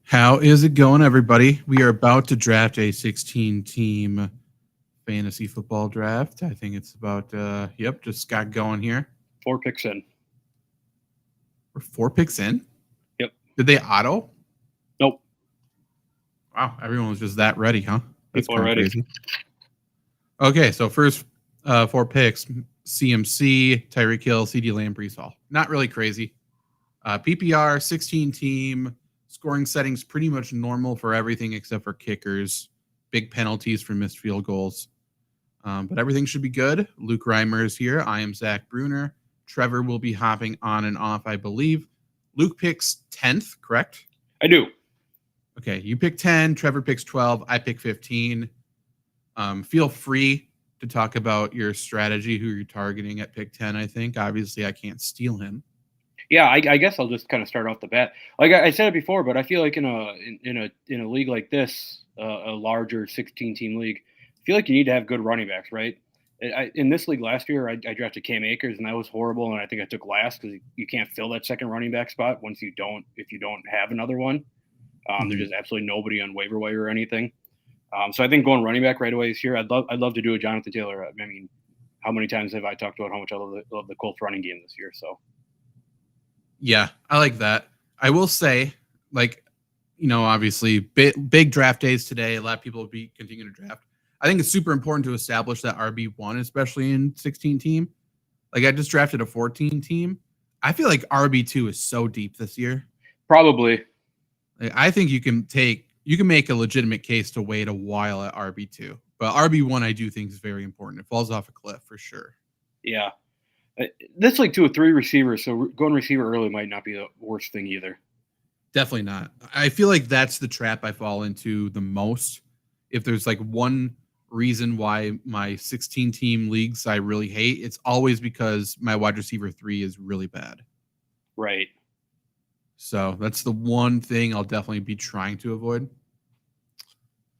How is it going, everybody? We are about to draft a 16-team fantasy football draft. I think it's about, just got going here. 4 picks in. We're 4 picks in? Yep. Did they auto? Nope. Wow, everyone was just that ready, huh? That's People are ready. crazy. Okay, so first 4 picks, CMC, Tyreek Hill, CD Lamb, Brees Hall. Not really crazy. PPR, 16-team, scoring settings pretty much normal for everything except for kickers. Big penalties for missed field goals. But everything should be good. Luke Reimer is here. I am Zach Bruner. Trevor will be hopping on and off, I believe. Luke picks 10th, correct? I do. Okay, you pick 10. Trevor picks 12. I pick 15. Feel free to talk about your strategy, who you're targeting at pick 10, I think. Obviously, I can't steal him. Yeah, I guess I'll just kind of start off the bat. Like I said it before, but I feel like in a league like this, a larger 16-team league, I feel like you need to have good running backs, right? In this league last year, I drafted Cam Akers, and that was horrible, and I think I took last because you can't fill that second running back spot if you don't have another one. There's just absolutely nobody on waiver wire or anything. So I think going running back right away this year, I'd love to do a Jonathan Taylor. I mean, how many times have I talked about how much I love the Colts running game this year? So. Yeah, I like that. I will say, obviously, big draft days today. A lot of people will be continuing to draft. I think it's super important to establish that RB1, especially in 16-team. Like, I just drafted a 14-team. I feel like RB2 is so deep this year. Probably. Like, I think you can make a legitimate case to wait a while at RB2. But RB1, I do think is very important. It falls off a cliff for sure. Yeah. That's like 2 or 3 receivers, so going receiver early might not be the worst thing either. Definitely not. I feel like that's the trap I fall into the most. If there's like one reason why my 16-team leagues I really hate, it's always because my wide receiver 3 is really bad. Right. So that's the one thing I'll definitely be trying to avoid.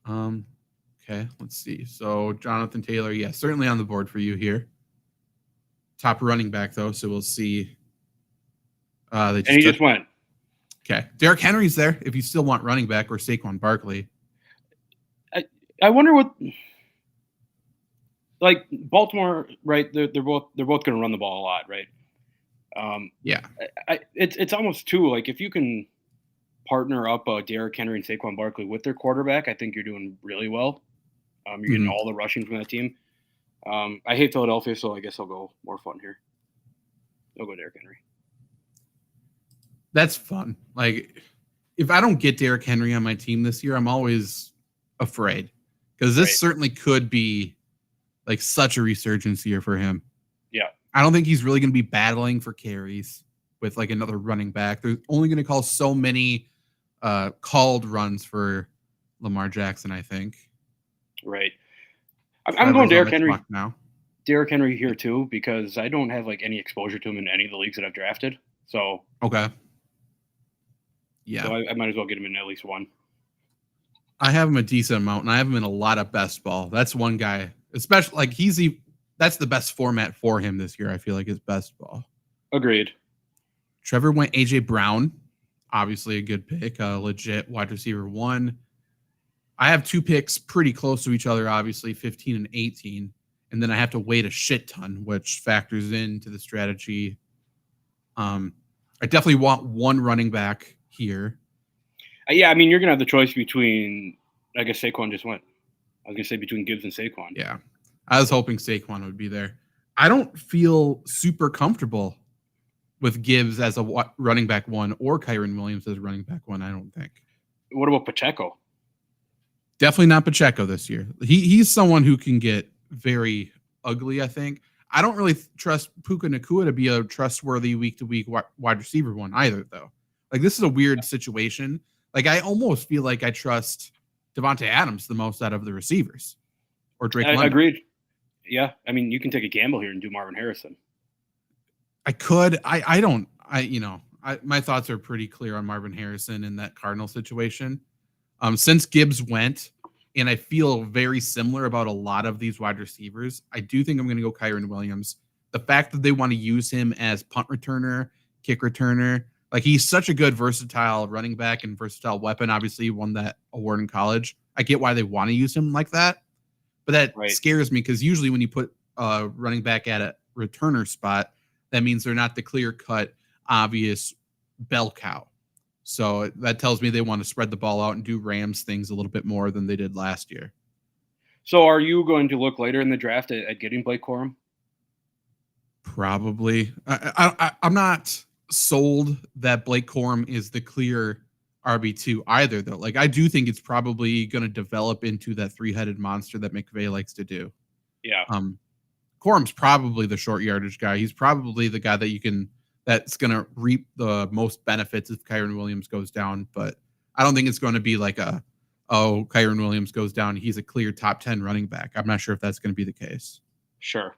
Okay, let's see. So Jonathan Taylor, yeah, certainly on the board for you here. Top running back, though, so we'll see. He just went. Okay. Derrick Henry's there if you still want running back, or Saquon Barkley. I wonder what – like Baltimore, right, they're both going to run the ball a lot, right? Yeah. It's almost too, like, if you can partner up Derrick Henry and Saquon Barkley with their quarterback, I think you're doing really well. You're getting all the rushing from that team. I hate Philadelphia, so I guess I'll go more fun here. I'll go Derrick Henry. That's fun. Like, if I don't get Derrick Henry on my team this year, I'm always afraid because this certainly could be like such a resurgence year for him. Yeah. I don't think he's really going to be battling for carries with like another running back. They're only going to call so many called runs for Lamar Jackson, I think. Right. I'm going Derrick Henry now. Derrick Henry here too, because I don't have like any exposure to him in any of the leagues that I've drafted. So okay. Yeah. So I might as well get him in at least one. I have him a decent amount, and I have him in a lot of best ball. That's one guy, especially like that's the best format for him this year. I feel like is best ball. Agreed. Trevor went AJ Brown, obviously a good pick, legit wide receiver 1. I have 2 picks pretty close to each other, obviously 15 and 18, and then I have to wait a shit ton, which factors into the strategy. I definitely want one running back here. Yeah, I mean, you're going to have the choice between, I guess Saquon just went. I was going to say between Gibbs and Saquon. Yeah, I was hoping Saquon would be there. I don't feel super comfortable with Gibbs as a running back 1 or Kyren Williams as running back 1, I don't think. What about Pacheco? Definitely not Pacheco this year. He's someone who can get very ugly, I think. I don't really trust Puka Nacua to be a trustworthy week-to-week wide receiver 1 either, though. Like, this is a weird situation. Like, I almost feel like I trust Devontae Adams the most out of the receivers. Or Drake London. Agreed. Yeah. I mean, you can take a gamble here and do Marvin Harrison. I could. My thoughts are pretty clear on Marvin Harrison in that Cardinal situation. Since Gibbs went, and I feel very similar about a lot of these wide receivers, I do think I'm going to go Kyren Williams. The fact that they want to use him as punt returner, kick returner, Like he's such a good versatile running back and versatile weapon. Obviously, he won that award in college. I get why they want to use him like that, but that Right. scares me because usually when you put a running back at a returner spot, that means they're not the clear cut, obvious bell cow. So that tells me they want to spread the ball out and do Rams things a little bit more than they did last year. So are you going to look later in the draft at getting Blake Corum? Probably. I'm not sold that Blake Corum is the clear RB2 either, though. Like, I do think it's probably going to develop into that three-headed monster that McVay likes to do. Yeah. Corum's probably the short yardage guy. He's probably the guy that's going to reap the most benefits if Kyren Williams goes down. But I don't think it's going to be like Kyren Williams goes down, he's a clear top 10 running back. I'm not sure if that's going to be the case. Sure.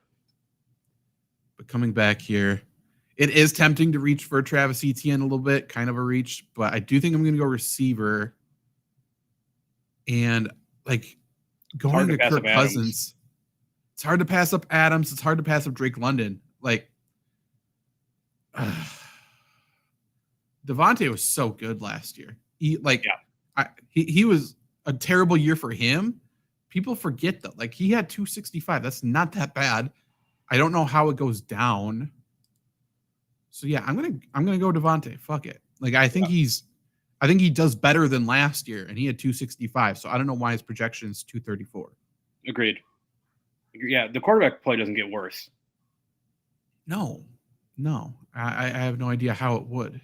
But coming back here, it is tempting to reach for Travis Etienne a little bit, kind of a reach, but I do think I'm going to go receiver. And like going to Kirk Cousins, it's hard to pass up Adams. It's hard to pass up Drake London. Like Devontae was so good last year. He was a terrible year for him. People forget that. Like he had 265. That's not that bad. I don't know how it goes down. So yeah, I'm gonna go Devontae. Fuck it. Like I think he does better than last year, and he had 265. So I don't know why his projection is 234. Agreed. Yeah, the quarterback play doesn't get worse. No. I have no idea how it would.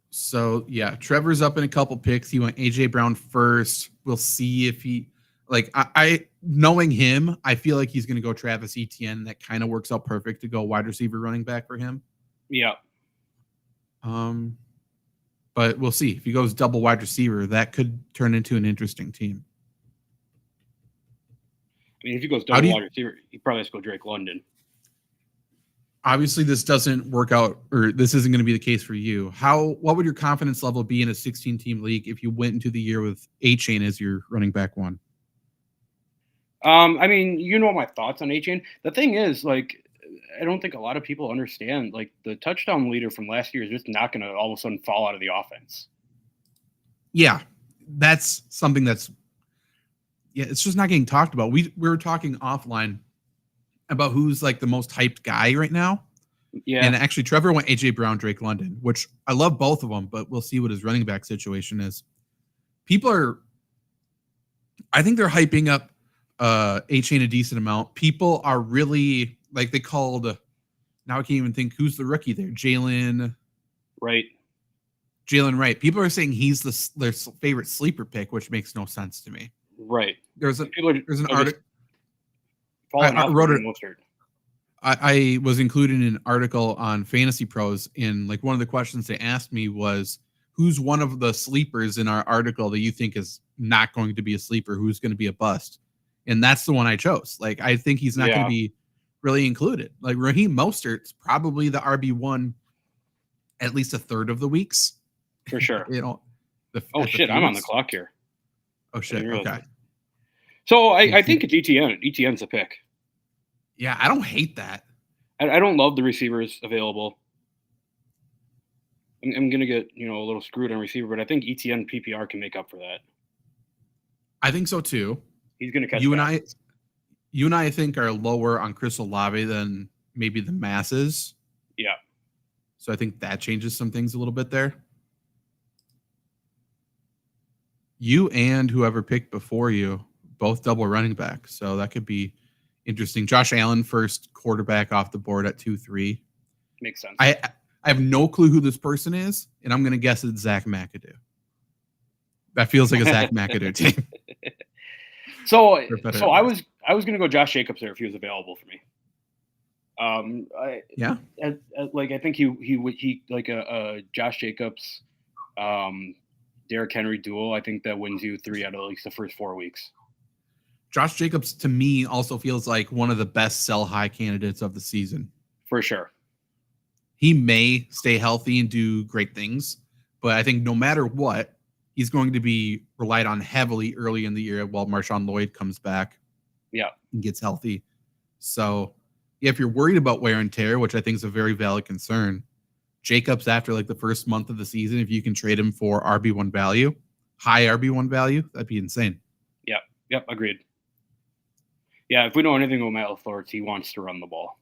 So yeah, Trevor's up in a couple picks. He went AJ Brown first. We'll see if he I knowing him, I feel like he's going to go Travis Etienne. That kind of works out perfect to go wide receiver running back for him. Yeah. But we'll see if he goes double wide receiver. That could turn into an interesting team. I mean, if he goes double wide receiver, he probably has to go Drake London. Obviously, this doesn't work out, or this isn't going to be the case for you. What would your confidence level be in a 16-team league if you went into the year with Achane as your running back one? I mean, you know my thoughts on Achane. The thing is, like, I don't think a lot of people understand, like, the touchdown leader from last year is just not going to all of a sudden fall out of the offense. Yeah, that's something it's just not getting talked about. We were talking offline about who's like the most hyped guy right now. Yeah. And actually, Trevor went AJ Brown, Drake London, which I love both of them, but we'll see what his running back situation is. I think they're hyping up Achane a decent amount. People are really like now I can't even think who's the rookie there. Jalen Wright. People are saying he's their favorite sleeper pick, which makes no sense to me. Right. There's an article. I was included in an article on Fantasy Pros, and like one of the questions they asked me was, who's one of the sleepers in our article that you think is not going to be a sleeper, who's going to be a bust? And that's the one I chose. Like, I think he's not going to be really included. Like, Raheem Mostert's probably the RB1 at least a third of the weeks. For sure. I'm on the clock here. Oh, shit. Okay. So I think it's Etienne. Etienne's a pick. Yeah, I don't hate that. I don't love the receivers available. I'm going to get, a little screwed on receiver, but I think Etienne PPR can make up for that. I think so, too. He's going to catch you and I think are lower on Chris Olave than maybe the masses. Yeah. So I think that changes some things a little bit there. You and whoever picked before you both double running back, so that could be interesting. Josh Allen first quarterback off the board at 2-3. Makes sense. I have no clue who this person is, and I'm going to guess it's Zach McAdoo. That feels like a Zach McAdoo team. So I was going to go Josh Jacobs there if he was available for me. I think he like a Josh Jacobs, Derrick Henry duel. I think that wins you 3 out of at least the first 4 weeks. Josh Jacobs to me also feels like one of the best sell high candidates of the season. For sure. He may stay healthy and do great things, but I think no matter what, he's going to be relied on heavily early in the year while Marshawn Lloyd comes back. Yeah. And gets healthy. So If you're worried about wear and tear, which I think is a very valid concern, Jacobs after like the first month of the season, if you can trade him for RB1 value, high RB1 value, that'd be insane. Yep, agreed. Yeah, if we know anything about Matt LaFleur, he wants to run the ball.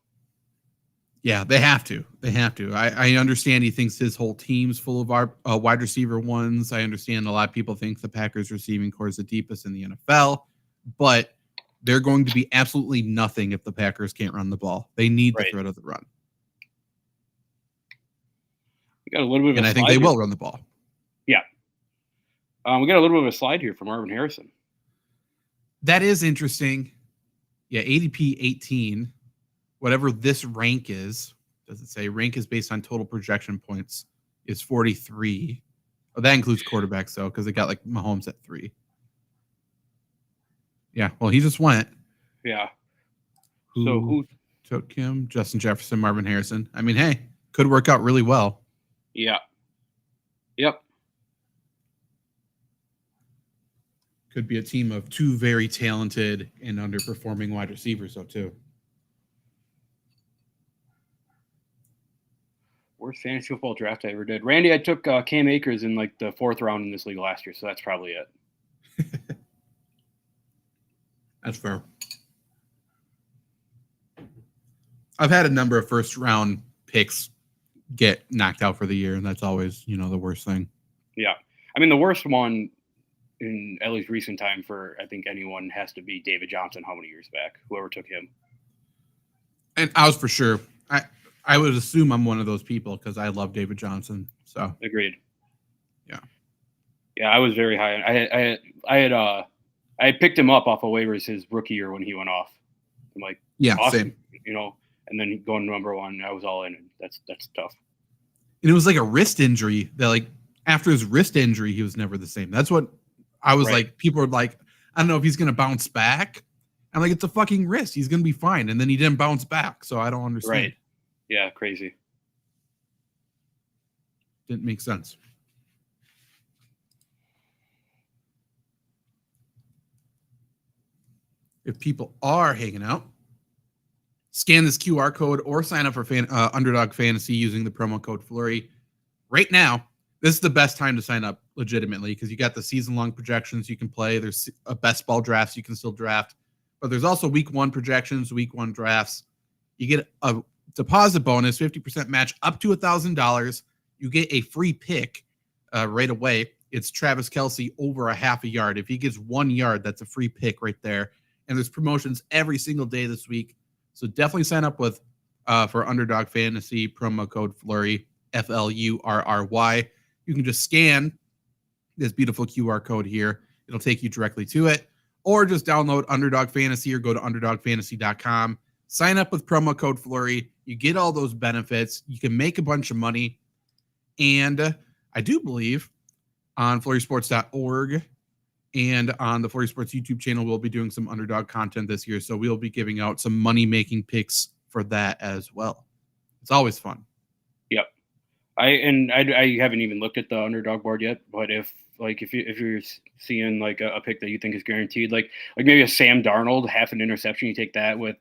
Yeah, they have to. They have to. I understand he thinks his whole team's full of our wide receiver ones. I understand a lot of people think the Packers receiving core is the deepest in the NFL, but they're going to be absolutely nothing if the Packers can't run the ball. They need the threat of the run. We got a little bit of and a I think they will run the ball. Yeah. We got a little bit of a slide here from Marvin Harrison. That is interesting. Yeah, ADP 18. Whatever this rank is, does it say rank is based on total projection points, is 43. Oh, that includes quarterbacks, though, because they got like Mahomes at 3. Yeah, well, he just went. Yeah. Who took him? Justin Jefferson, Marvin Harrison. I mean, hey, could work out really well. Yeah. Yep. Could be a team of 2 very talented and underperforming wide receivers, though, too. Worst fantasy football draft I ever did. Randy, I took Cam Akers in like the 4th round in this league last year, so that's probably it. That's fair. I've had a number of first round picks get knocked out for the year, and that's always, the worst thing. Yeah. I mean, the worst one in at least recent time for, I think, anyone has to be David Johnson how many years back, whoever took him. And I was for sure. I would assume I'm one of those people because I love David Johnson. So agreed. Yeah. Yeah, I was very high. I had picked him up off of waivers his rookie year when he went off. I'm like, yeah, awesome, same. And then going number 1, I was all in. And that's tough. And it was like a wrist injury that, like, after his wrist injury, he was never the same. That's what I was like. People were like, I don't know if he's going to bounce back. I'm like, it's a fucking wrist. He's going to be fine. And then he didn't bounce back. So I don't understand. Right. Yeah, crazy. Didn't make sense. If people are hanging out, scan this QR code or sign up for Underdog Fantasy using the promo code Flurry. Right now, this is the best time to sign up legitimately because you got the season-long projections you can play. There's a best ball drafts you can still draft. But there's also week 1 projections, week 1 drafts. You get a deposit bonus, 50% match up to $1,000. You get a free pick right away. It's Travis Kelce over a half a yard. If he gets 1 yard, that's a free pick right there. And there's promotions every single day this week. So definitely sign up with for Underdog Fantasy, promo code Flurry, FLURRY. You can just scan this beautiful QR code here. It'll take you directly to it. Or just download Underdog Fantasy or go to UnderdogFantasy.com. Sign up with promo code Flurry. You get all those benefits. You can make a bunch of money. And I do believe on FlurrySports.org and on the Flurry Sports YouTube channel, we'll be doing some Underdog content this year. So we'll be giving out some money-making picks for that as well. It's always fun. Yep. I haven't even looked at the Underdog board yet, but if you're seeing like a pick that you think is guaranteed, like maybe a Sam Darnold, half an interception, you take that with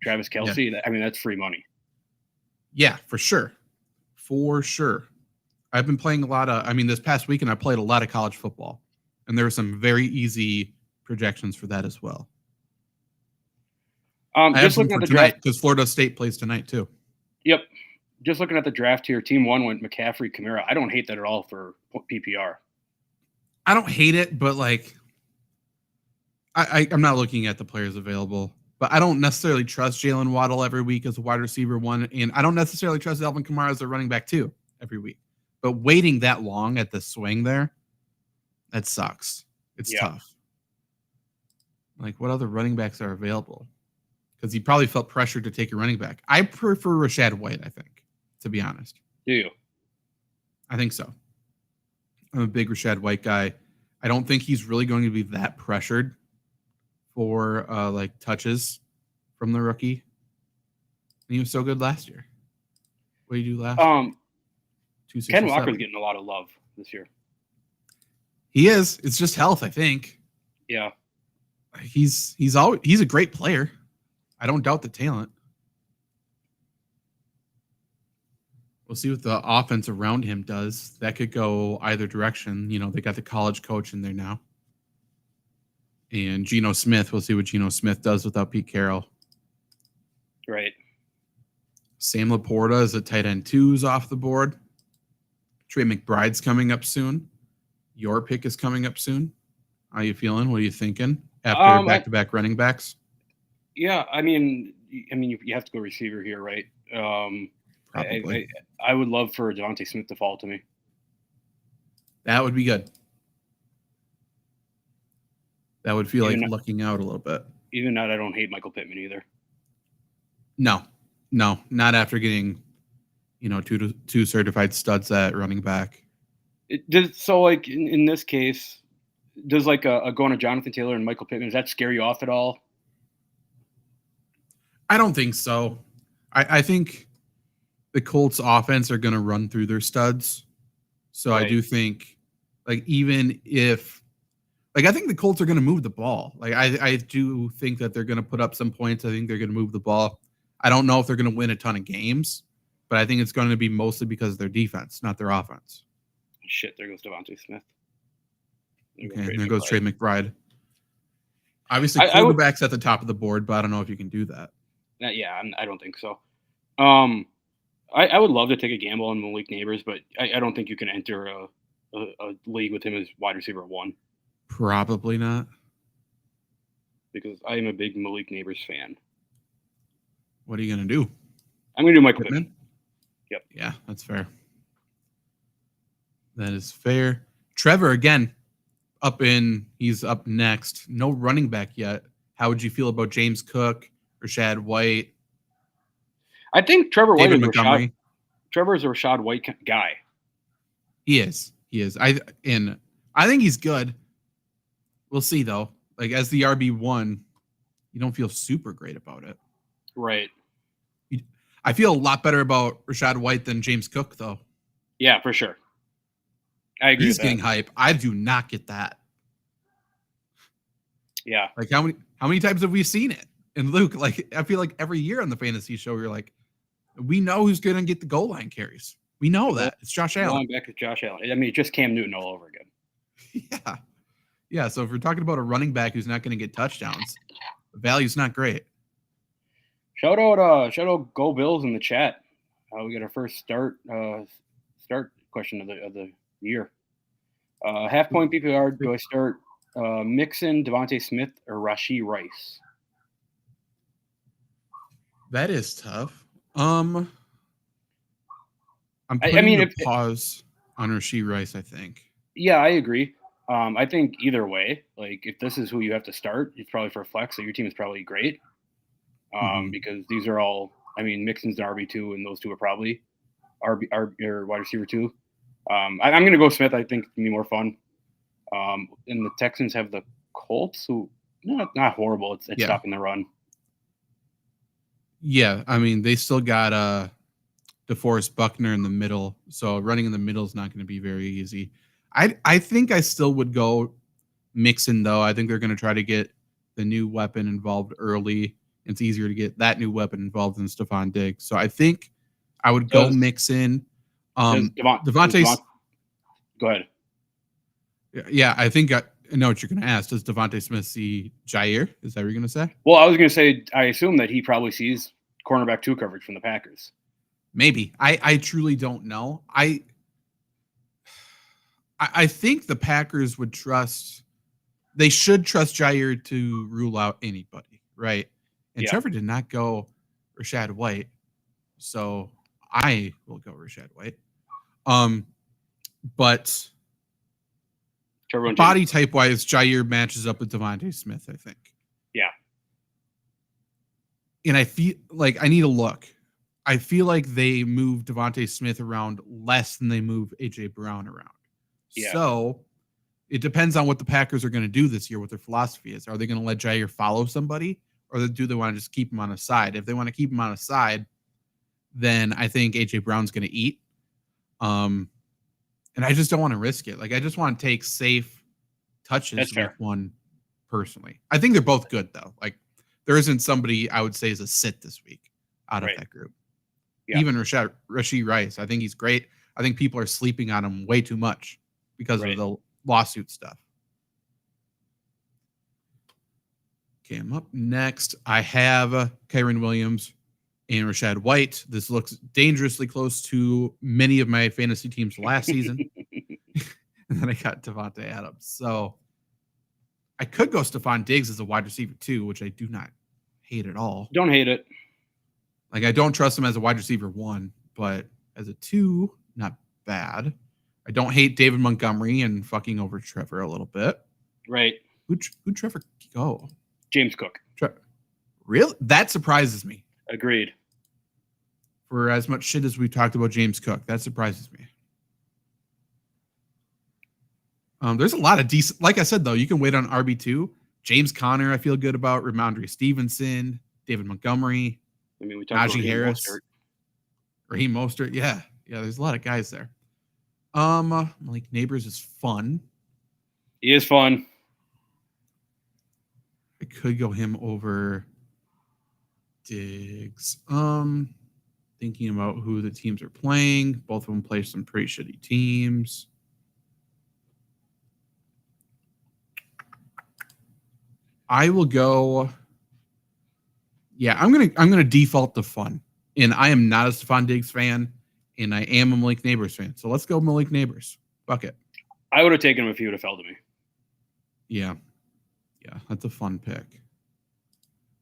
Travis Kelce. Yeah. That's free money. Yeah, for sure. For sure. I've been playing a lot of, this past weekend I played a lot of college football, and there were some very easy projections for that as well. Just looking at the tonight because Florida State plays tonight too. Yep. Just looking at the draft here, team 1 went McCaffrey, Kamara. I don't hate that at all for PPR. I don't hate it, but like, I'm not looking at the players available, but I don't necessarily trust Jalen Waddle every week as a wide receiver 1, and I don't necessarily trust Alvin Kamara as a running back 2 every week. But waiting that long at the swing there, that sucks. It's tough. Like, what other running backs are available? Because he probably felt pressured to take a running back. I prefer Rashad White, I think, to be honest. Do you? I think so. I'm a big Rashad White guy. I don't think he's really going to be that pressured for like touches from the rookie. And he was so good last year. What did you do last year? Ken Walker's getting a lot of love this year. He is. It's just health, I think. Yeah. He's a great player. I don't doubt the talent. We'll see what the offense around him does. That could go either direction. They got the college coach in there now. And Geno Smith, we'll see what Geno Smith does without Pete Carroll. Right. Sam Laporta is a tight end 2's off the board. Trey McBride's coming up soon. Your pick is coming up soon. How are you feeling? What are you thinking after back-to-back running backs? Yeah, I mean, you have to go receiver here, right? Probably. I would love for Devontae Smith to fall to me. That would be good. That would feel like lucking out a little bit. Even that, I don't hate Michael Pittman either. No, not after getting, two certified studs at running back. So, like in this case, does like a going to Jonathan Taylor and Michael Pittman, does that scare you off at all? I don't think so. I think the Colts offense are going to run through their studs. So right. I do think, like, even if, like, I think the Colts are going to move the ball. Like, I do think that they're going to put up some points. I think they're going to move the ball. I don't know if they're going to win a ton of games, but I think it's going to be mostly because of their defense, not their offense. Shit, there goes Devontae Smith. Okay, there goes Trey McBride. Obviously, quarterback's at the top of the board, but I don't know if you can do that. Yeah, I don't think so. I would love to take a gamble on Malik Neighbors, but I don't think you can enter a league with him as wide receiver 1. Probably not. Because I am a big Malik Neighbors fan. What are you going to do? I'm going to do Michael Pittman. Yep. Yeah, that's fair. That is fair. Trevor, again, he's up next. No running back yet. How would you feel about James Cook, Rachaad White? I think Trevor White is Trevor's a Rachaad White guy. He is. I think he's good. We'll see, though. Like, as the RB1, you don't feel super great about it. Right. I feel a lot better about Rachaad White than James Cook, though. Yeah, for sure. I agree. He's getting hype. I do not get that. Yeah. Like, how many times have we seen it? And Luke, like, I feel like every year on the fantasy show, you're like, we know who's going to get the goal line carries. We know that. It's Josh Allen. Going back to Josh Allen. I mean, it's just Cam Newton all over again. Yeah. Yeah, so if we're talking about a running back who's not going to get touchdowns, the value's not great. Shout out Go Bills in the chat. We got our first start question of the year. Half point PPR, do I start Mixon, Devontae Smith, or Rashee Rice? That is tough. I'm putting a pause on Rashee Rice, I think. Yeah, I agree. I think either way, like if this is who you have to start, it's probably for a flex, so your team is probably great. Because these are all, I mean, Mixon's an RB2, and those two are probably RB or wide receiver 2. I'm going to go Smith. I think it's going to be more fun. And the Texans have the Colts, who not horrible. It's stopping the run. Yeah, I mean, they still got DeForest Buckner in the middle, so running in the middle is not going to be very easy. I think I still would go Mixon, though. I think they're going to try to get the new weapon involved early. It's easier to get that new weapon involved than Stephon Diggs. So I think I would go Mixon. Devontae. Go ahead. Yeah, I think I know what you're going to ask. Does Devontae Smith see Jair? Is that what you're going to say? Well, I was going to say, I assume that he probably sees cornerback 2 coverage from the Packers. Maybe. I truly don't know. I think the Packers would trust. They should trust Jair to rule out anybody, right? And Trevor did not go Rachaad White, so I will go Rachaad White. But body type wise, Jair matches up with Devontae Smith, I think. Yeah. And I feel like I need a look. I feel like they move Devontae Smith around less than they move AJ Brown around. Yeah. So it depends on what the Packers are going to do this year, what their philosophy is. Are they going to let Jair follow somebody, or do they want to just keep him on a side? If they want to keep him on a side, then I think AJ Brown's going to eat. And I just don't want to risk it. Like, I just want to take safe touches with one personally. I think they're both good, though. Like, there isn't somebody I would say is a sit this week out of that group. Yeah. Even Rashee Rice. I think he's great. I think people are sleeping on him way too much because Right. of the lawsuit stuff. Okay, I'm up next. I have Kyren Williams and Rashad White. This looks dangerously close to many of my fantasy teams last season. And then I got Devontae Adams. So I could go Stephon Diggs as a wide receiver too, which I do not hate at all. Don't hate it. Like, I don't trust him as a wide receiver 1, but as a 2, not bad. I don't hate David Montgomery and fucking over Trevor a little bit. Right. Who'd Trevor go? James Cook. Really? That surprises me. Agreed. For as much shit as we talked about James Cook, that surprises me. There's a lot of decent, like I said, though, you can wait on RB2. James Conner, I feel good about. Ramondre Stevenson, David Montgomery. I mean, we talked Najee about Harris, Raheem Mostert. Yeah, there's a lot of guys there. Malik Neighbors is fun. He is fun. I could go him over Diggs. Thinking about who the teams are playing. Both of them play some pretty shitty teams. I will go. Yeah, I'm gonna default to fun, and I am not a Stephon Diggs fan, and I am a Malik Neighbors fan. So let's go Malik Neighbors. Fuck it. I would have taken him if he would have fell to me. Yeah, that's a fun pick.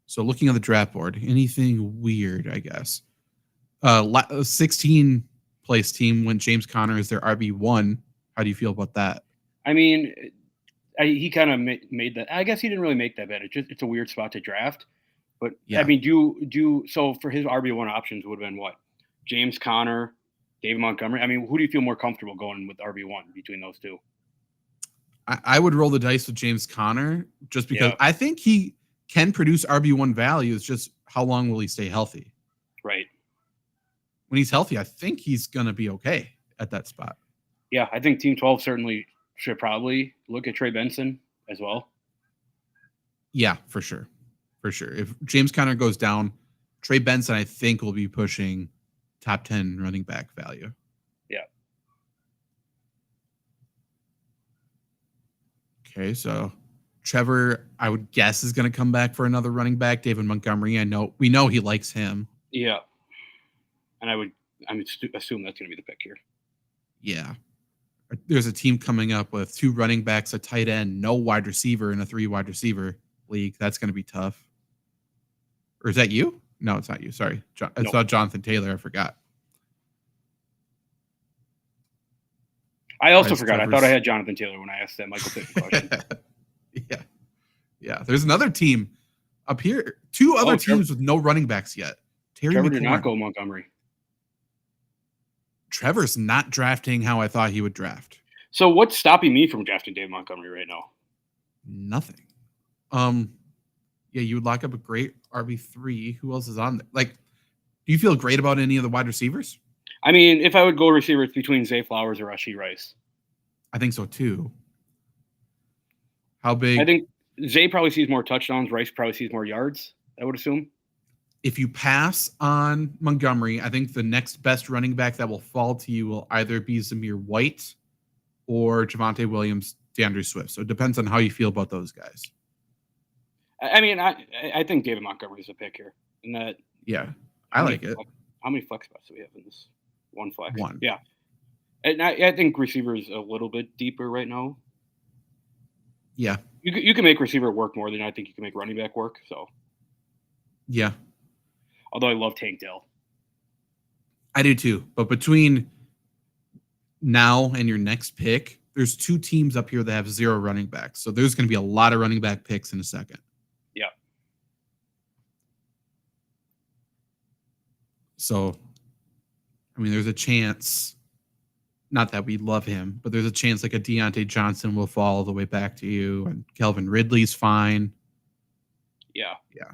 So looking at the draft board, anything weird? I guess. 16 place team when James Conner is their RB1. How do you feel about that? I mean, he kind of made that. I guess he didn't really make that bad. It's a weird spot to draft. But Yeah. I mean, so for his RB1 options would have been what? James Conner, David Montgomery. I mean, who do you feel more comfortable going with RB1 between those two? I would roll the dice with James Conner just because I think he can produce RB1 value. It's just how long will he stay healthy? Right. When he's healthy, I think he's going to be okay at that spot. Yeah, I think Team 12 certainly should probably look at Trey Benson as well. Yeah, for sure. For sure. If James Conner goes down, Trey Benson, I think, will be pushing top 10 running back value. Yeah. Okay, so Trevor, I would guess, is going to come back for another running back. David Montgomery, we know he likes him. Yeah. And I would assume that's going to be the pick here. Yeah. There's a team coming up with 2 running backs, a tight end, no wide receiver in a 3 wide receiver league. That's going to be tough. Or is that you? No, it's not you. Sorry. I saw Jonathan Taylor. I forgot. I also forgot. I thought I had Jonathan Taylor when I asked that Michael Pittman question. Yeah. There's another team up here. 2 other teams with no running backs yet. Trevor did not go Montgomery. Trevor's not drafting how I thought he would draft. So what's stopping me from drafting Dave Montgomery right now? Nothing. Yeah, you would lock up a great RB3. Who else is on there? Like, do you feel great about any of the wide receivers? I mean, if I would go receiver, it's between Zay Flowers or Rashee Rice. I think so too. How big? I think Zay probably sees more touchdowns. Rice probably sees more yards, I would assume. If you pass on Montgomery, I think the next best running back that will fall to you will either be Zamir White or Javonte Williams, DeAndre Swift. So it depends on how you feel about those guys. I mean, I think David Montgomery is a pick here. And that, yeah, I like it. How many flex spots do we have in this? One flex. One. Yeah. And I think receiver is a little bit deeper right now. Yeah. You can make receiver work more than I think you can make running back work. So. Yeah. Although I love Tank Dell. I do too. But between now and your next pick, there's 2 teams up here that have 0 running backs. So there's going to be a lot of running back picks in a second. Yeah. So, I mean, there's a chance, not that we love him, but there's a chance like a Deontay Johnson will fall all the way back to you, and Calvin Ridley's fine. Yeah. Yeah.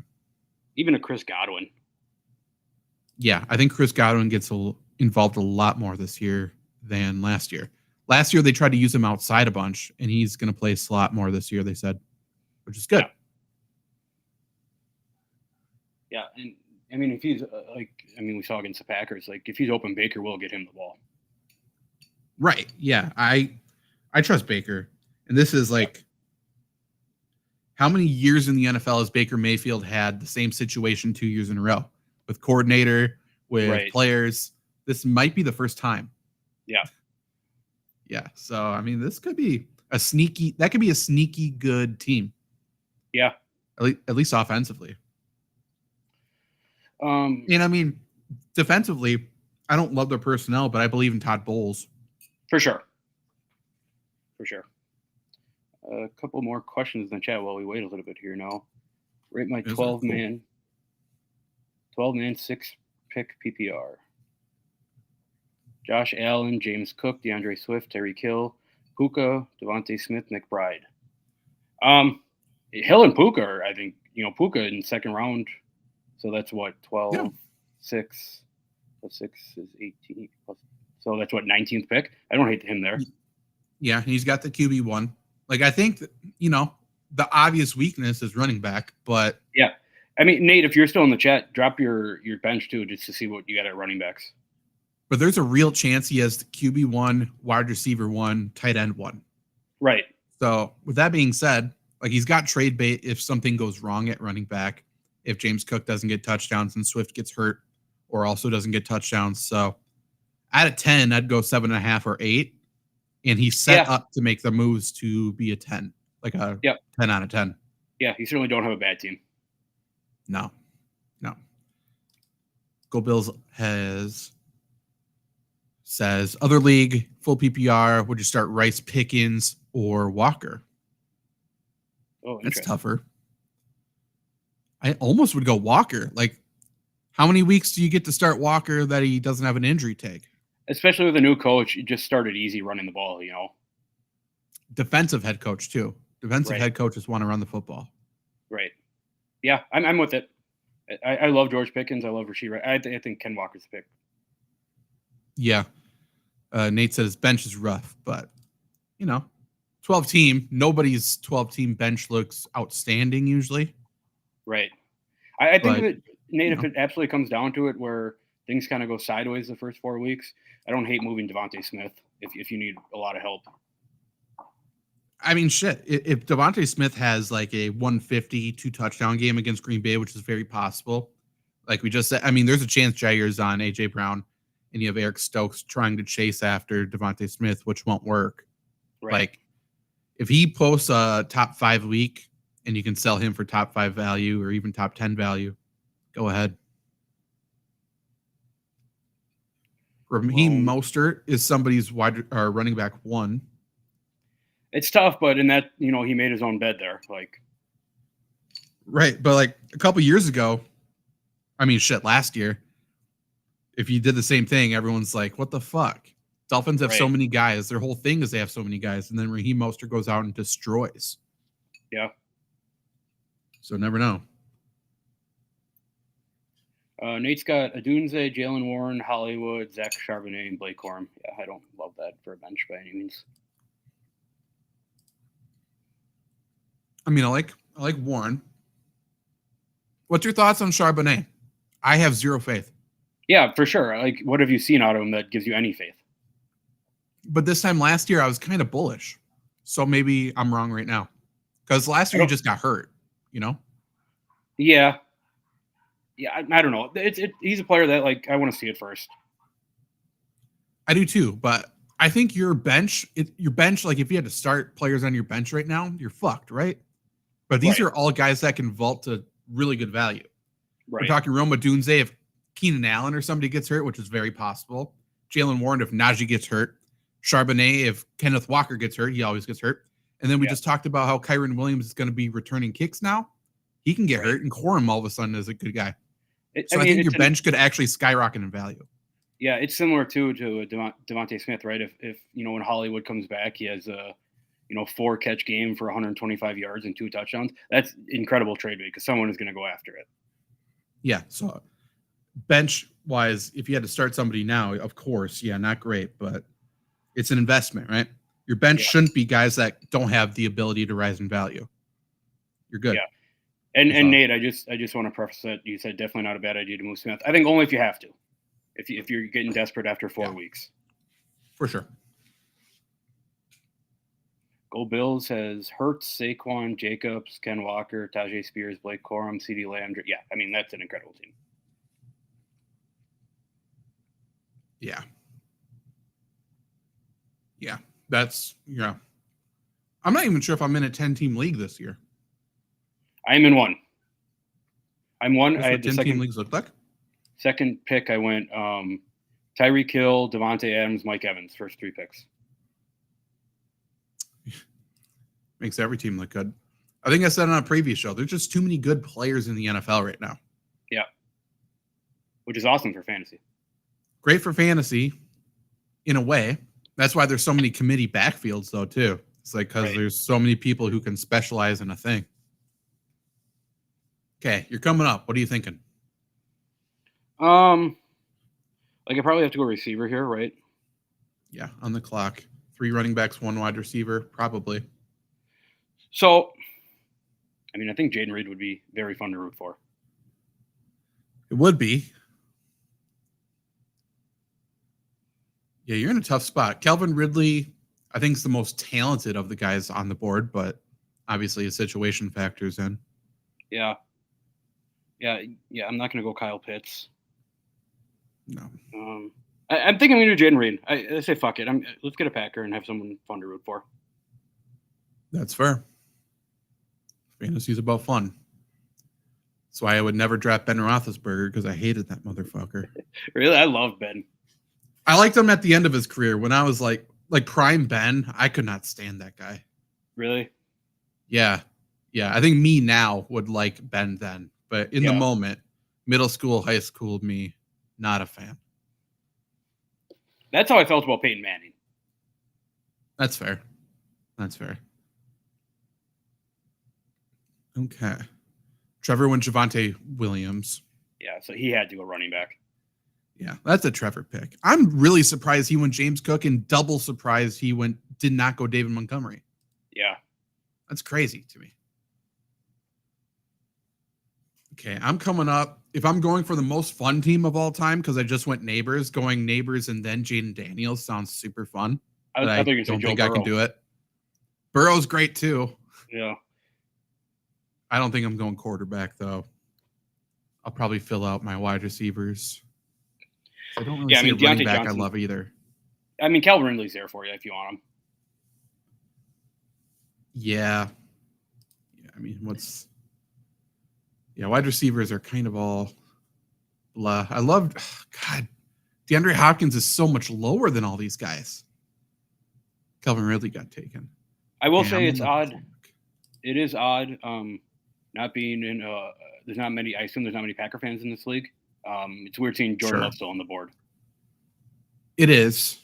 Even a Chris Godwin. Yeah, I think Chris Godwin gets involved a lot more this year than last year. Last year, they tried to use him outside a bunch, and he's going to play slot more this year, they said, which is good. Yeah, and I mean, if he's we saw against the Packers. Like, if he's open, Baker will get him the ball. Right. Yeah. I trust Baker. And this is like, how many years in the NFL has Baker Mayfield had the same situation 2 years in a row with coordinator, with players? This might be the first time. Yeah. Yeah. So, I mean, this could be a sneaky good team. Yeah. At least offensively. And I mean, defensively, I don't love their personnel, but I believe in Todd Bowles. For sure. A couple more questions in the chat while we wait a little bit here now. Rate my 12-man 6-pick PPR. Josh Allen, James Cook, DeAndre Swift, Tyreek Hill, Puka, Devontae Smith, Bride. Hill and Puka are, I think, Puka in second round. So that's what, 12, 6 plus 6 is 18. So that's what, 19th pick? I don't hate him there. Yeah, he's got the QB1. Like, I think, the obvious weakness is running back, but... Yeah. I mean, Nate, if you're still in the chat, drop your bench, too, just to see what you got at running backs. But there's a real chance he has the QB1, wide receiver 1, tight end 1. Right. So, with that being said, like, he's got trade bait if something goes wrong at running back, if James Cook doesn't get touchdowns and Swift gets hurt or also doesn't get touchdowns. So, at a 10, I'd go 7.5 or 8. And he's set up to make the moves to be a 10, like a 10 out of 10. Yeah, you certainly don't have a bad team. No. Go Bills says, other league, full PPR, would you start Rice, Pickens, or Walker? Oh, that's tougher. I almost would go Walker. Like, how many weeks do you get to start Walker that he doesn't have an injury tag? Especially with a new coach, you just started easy running the ball, Defensive head coach, too. Defensive head coaches want to run the football. Right. Yeah, I'm with it. I love George Pickens. I love Rasheed. I think Ken Walker's the pick. Yeah. Nate says bench is rough, but, 12-team, nobody's 12-team bench looks outstanding usually. Right. I think that, Nate, if it absolutely comes down to it where things kind of go sideways the first 4 weeks, I don't hate moving Devontae Smith if you need a lot of help. I mean, shit. If Devontae Smith has like a 150 2-touchdown game against Green Bay, which is very possible, like we just said, I mean, there's a chance Jair's on A.J. Brown and you have Eric Stokes trying to chase after Devontae Smith, which won't work. Right. Like, if he posts a top 5 week and you can sell him for top 5 value or even top 10 value, go ahead. Raheem Mostert is somebody's running back 1. It's tough, but in that, he made his own bed there. Like, right. But like a couple years ago, I mean, shit, last year, if you did the same thing, everyone's like, what the fuck? Dolphins have so many guys. Their whole thing is they have so many guys. And then Raheem Mostert goes out and destroys. Yeah. So never know. Nate's got Adunze, Jalen Warren, Hollywood, Zach Charbonnet, and Blake Corum. Yeah, I don't love that for a bench by any means. I mean, I like Warren. What's your thoughts on Charbonnet? I have zero faith. Yeah, for sure. Like, what have you seen out of him that gives you any faith? But this time last year, I was kind of bullish. So maybe I'm wrong right now. Because last year he just got hurt, Yeah. Yeah, I don't know. He's a player that, like, I want to see it first. I do too, but I think your bench, like if you had to start players on your bench right now, you're fucked, right? But these are all guys that can vault to really good value. Right. We're talking Rome Odunze if Keenan Allen or somebody gets hurt, which is very possible. Jalen Warren if Najee gets hurt. Charbonnet if Kenneth Walker gets hurt. He always gets hurt. And then we just talked about how Kyron Williams is going to be returning kicks now. He can get hurt, and Corum all of a sudden is a good guy. I think your bench could actually skyrocket in value. Yeah, it's similar to Devontae Smith, right? If when Hollywood comes back, he has a 4-catch game for 125 yards and 2 touchdowns. That's incredible trade bait because someone is going to go after it. Yeah, so bench wise, if you had to start somebody now, of course, not great, but it's an investment, right? Your bench shouldn't be guys that don't have the ability to rise in value. You're good. Yeah. And So, Nate, I just want to preface that you said definitely not a bad idea to move Smith. I think only if you have to, if you're getting desperate after 4 weeks. for sure. Go Bills has Hurts, Saquon, Jacobs, Ken Walker, Tajay Spears, Blake Corum, CeeDee Lamb. Yeah, I mean, that's an incredible team. Yeah. Yeah. That's, yeah. I'm not even sure if I'm in a 10-team league this year. I'm in one. I'm one. That's I what had the 10-team leagues look like. second pick. I went Tyreek Hill, Devontae Adams, Mike Evans, first 3 picks. Makes every team look good. I think I said on a previous show, there's just too many good players in the NFL right now. Yeah. Which is awesome for fantasy. Great for fantasy in a way. That's why there's so many committee backfields, though, too. It's like because there's so many people who can specialize in a thing. Okay, you're coming up. What are you thinking? Like I probably have to go receiver here, right? Yeah, on the clock. 3 running backs, 1 wide receiver, probably. So, I mean, I think Jaden Reed would be very fun to root for. It would be. Yeah, you're in a tough spot. Calvin Ridley, I think, is the most talented of the guys on the board, but obviously a situation factors in. Yeah. I'm not going to go Kyle Pitts. No. I'm thinking I'm going to do Jaden Reed. I say fuck it. Let's get a Packer and have someone fun to root for. That's fair. Fantasy's about fun. That's why I would never draft Ben Roethlisberger, because I hated that motherfucker. Really? I love Ben. I liked him at the end of his career. When I was like prime Ben, I could not stand that guy. Really? Yeah. I think me now would like Ben then, but in the moment, middle school, high school, me, not a fan. That's how I felt about Peyton Manning. That's fair. Okay. Trevor went Javonte Williams. Yeah, so he had to go running back. Yeah, that's a Trevor pick. I'm really surprised he went James Cook, and double surprised he did not go David Montgomery. Yeah. That's crazy to me. Okay, I'm coming up. If I'm going for the most fun team of all time, because I just went Neighbors, going Neighbors and then Jaden Daniels sounds super fun. I don't think I can do it. Burrow's great too. Yeah. I don't think I'm going quarterback, though. I'll probably fill out my wide receivers. I don't really see a running back Johnson, I love either. I mean, Calvin Ridley's there for you if you want him. Yeah. I mean, wide receivers are kind of all blah. I love, God, DeAndre Hopkins is so much lower than all these guys. Calvin Ridley got taken. I will say it's odd. It is odd. Not being in there's not many. I assume there's not many Packer fans in this league. It's weird seeing Jordan Love still on the board. It is.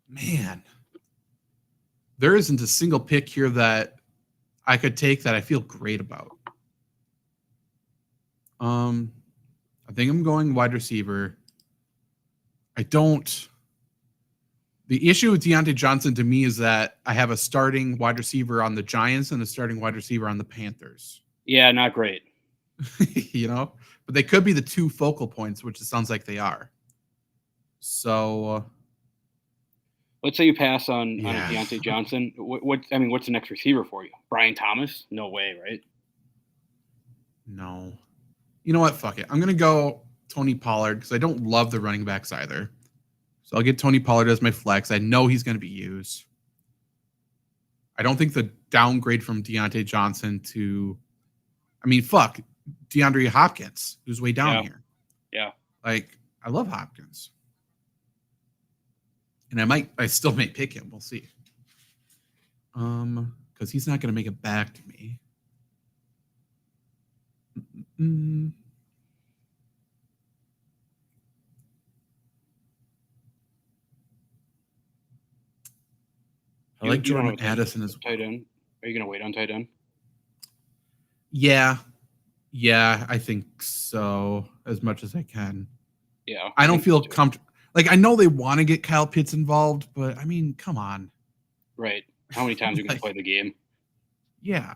Man, there isn't a single pick here that I could take that I feel great about. I think I'm going wide receiver. The issue with Deontay Johnson to me is that I have a starting wide receiver on the Giants and a starting wide receiver on the Panthers. Yeah, not great. But they could be the 2 focal points, which it sounds like they are. So let's say you pass on Deontay Johnson. What's the next receiver for you? Brian Thomas? No way, right? No. You know what? Fuck it. I'm going to go Tony Pollard because I don't love the running backs either. So I'll get Tony Pollard as my flex. I know he's going to be used. I don't think the downgrade from Deontay Johnson to, DeAndre Hopkins, who's way down here. Yeah. I love Hopkins. And I still may pick him. We'll see. Because he's not going to make it back to me. I like Jordan Addison as tight end. Are you going to wait on tight end? Yeah, I think so. As much as I can. Yeah, I don't feel comfortable. I know they want to get Kyle Pitts involved, but come on. Right. How many times are you going to play the game? Yeah.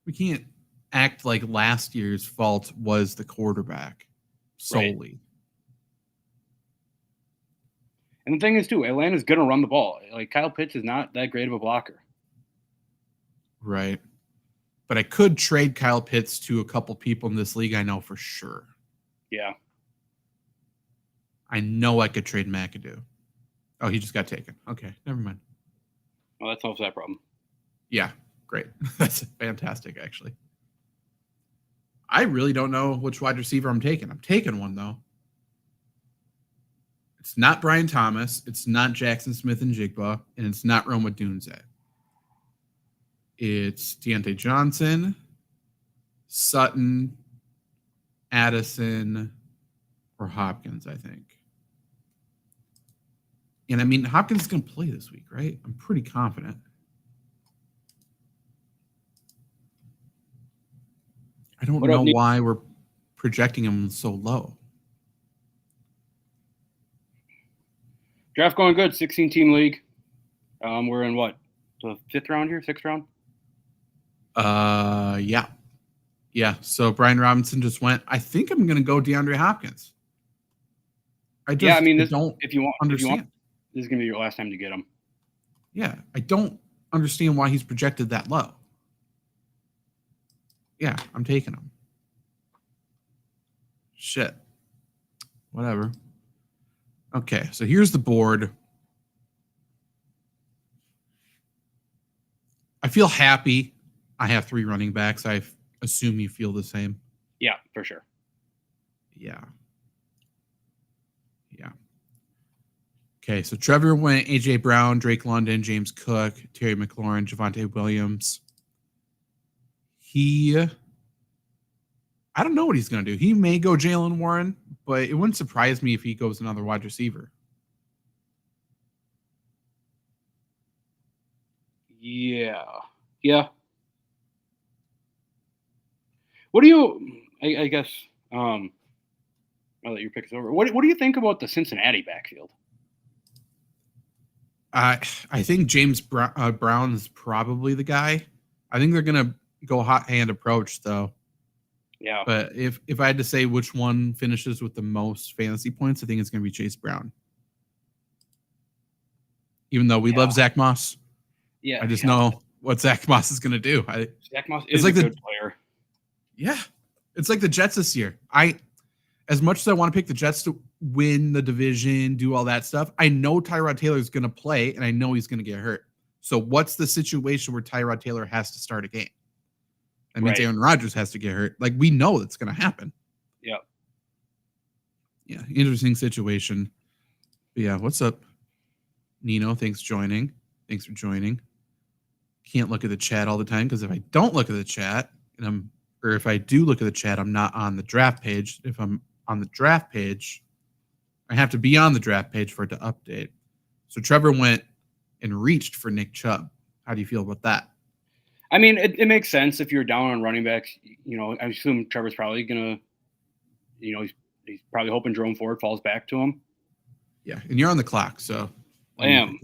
we can't act like last year's fault was the quarterback solely. Right. And the thing is, too, Atlanta's going to run the ball. Like, Kyle Pitts is not that great of a blocker. Right. But I could trade Kyle Pitts to a couple people in this league I know for sure. Yeah. I know I could trade McAdoo. Oh, he just got taken. Okay, never mind. Well, that solves that problem. Yeah, great. That's fantastic, actually. I really don't know which wide receiver I'm taking. I'm taking one, though. It's not Brian Thomas. It's not Jackson Smith and Jigba. And it's not Rome Odunze. It's Deontay Johnson, Sutton, Addison, or Hopkins, I think. And I mean, Hopkins is going to play this week, right? I'm pretty confident. I don't know why we're projecting him so low. Draft going good. 16-team league. We're in what? The 5th round here? 6th round? Yeah. Yeah. So Brian Robinson just went. I think I'm going to go DeAndre Hopkins. I don't understand. This is going to be your last time to get him. Yeah. I don't understand why he's projected that low. Yeah, I'm taking him. Shit. Whatever. Okay, so here's the board. I feel happy. I have 3 running backs. I assume you feel the same. Yeah, for sure. Yeah. Yeah. Okay, so Trevor went A.J. Brown, Drake London, James Cook, Terry McLaurin, Javonte Williams. I don't know what he's going to do. He may go Jaylen Warren, but it wouldn't surprise me if he goes another wide receiver. Yeah. Yeah. What do you, I guess, I'll let your pick is over. What do you think about the Cincinnati backfield? I think James Brown is probably the guy. I think they're going to go hot hand approach, though. Yeah. But if I had to say which one finishes with the most fantasy points, I think it's going to be Chase Brown. Even though we love Zach Moss. Yeah. I just know what Zach Moss is going to do. Zach Moss is a good player. Yeah. It's like the Jets this year. As much as I want to pick the Jets to win the division, do all that stuff, I know Tyrod Taylor is going to play, and I know he's going to get hurt. So what's the situation where Tyrod Taylor has to start a game? That means Aaron Rodgers has to get hurt. Like, we know that's going to happen. Yeah. Yeah, interesting situation. But yeah, what's up, Nino? Thanks for joining. Can't look at the chat all the time because if I don't look at the chat, or if I do look at the chat, I'm not on the draft page. If I'm on the draft page, I have to be on the draft page for it to update. So Trevor went and reached for Nick Chubb. How do you feel about that? I mean, it makes sense if you're down on running backs. You know, I assume Trevor's probably going to, he's probably hoping Jerome Ford falls back to him. Yeah, and you're on the clock, so. I am.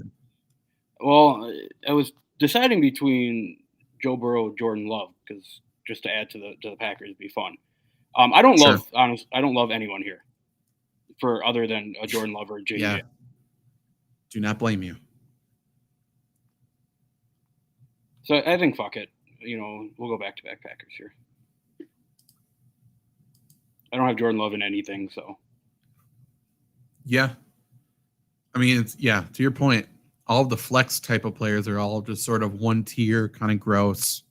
Well, I was deciding between Joe Burrow and Jordan Love because just to add to the Packers would be fun. I don't love anyone here for other than a Jordan Love or a JJ. Yeah. Do not blame you. So I think fuck it. We'll go back to back Packers here. I don't have Jordan Love in anything, so. Yeah. I mean, to your point, all of the flex type of players are all just sort of one tier, kind of gross.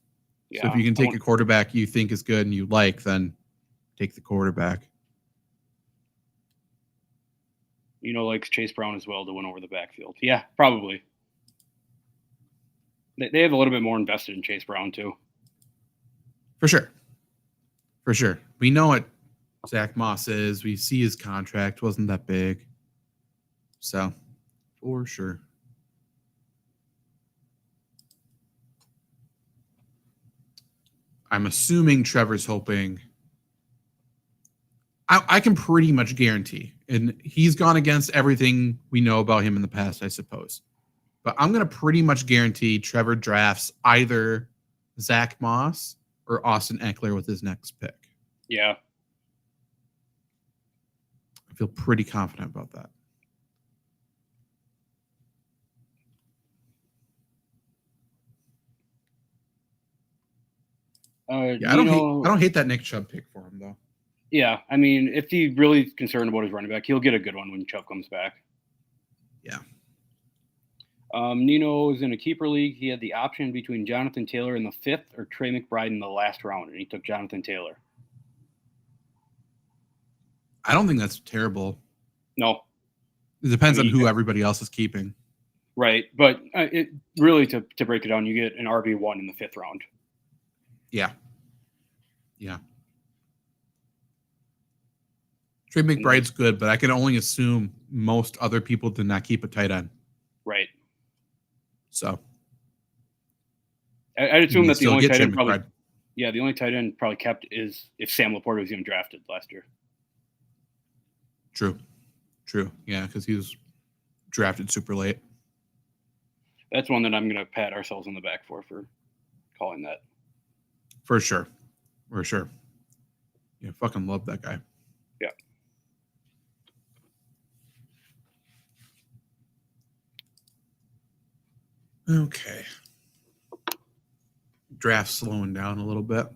Yeah. So if you can take a quarterback you think is good and you like, then take the quarterback. Likes Chase Brown as well to win over the backfield. Yeah, probably. They have a little bit more invested in Chase Brown, too. For sure. We know what Zach Moss is. We see his contract wasn't that big. So, for sure. I'm assuming Trevor's hoping. I can pretty much guarantee, and he's gone against everything we know about him in the past, I suppose. But I'm going to pretty much guarantee Trevor drafts either Zach Moss or Austin Eckler with his next pick. Yeah. I feel pretty confident about that. Yeah, I don't hate that Nick Chubb pick for him though. Yeah, I mean, if he's really concerned about his running back, he'll get a good one when Chubb comes back. Yeah. Nino is in a keeper league. He had the option between Jonathan Taylor in the 5th or Trey McBride in the last round, and he took Jonathan Taylor. I don't think that's terrible. No. It depends on who everybody else is keeping. Right, but it really, to break it down, you get an RB1 in the 5th round. Yeah. Yeah. Trey McBride's good, but I can only assume most other people did not keep a tight end. Right. So I'd assume that the only tight end the only tight end probably kept is if Sam Laporta was even drafted last year. True. Yeah, because he was drafted super late. That's one that I'm going to pat ourselves on the back for calling that. For sure. Yeah, fucking love that guy. Yeah. Okay. Draft slowing down a little bit.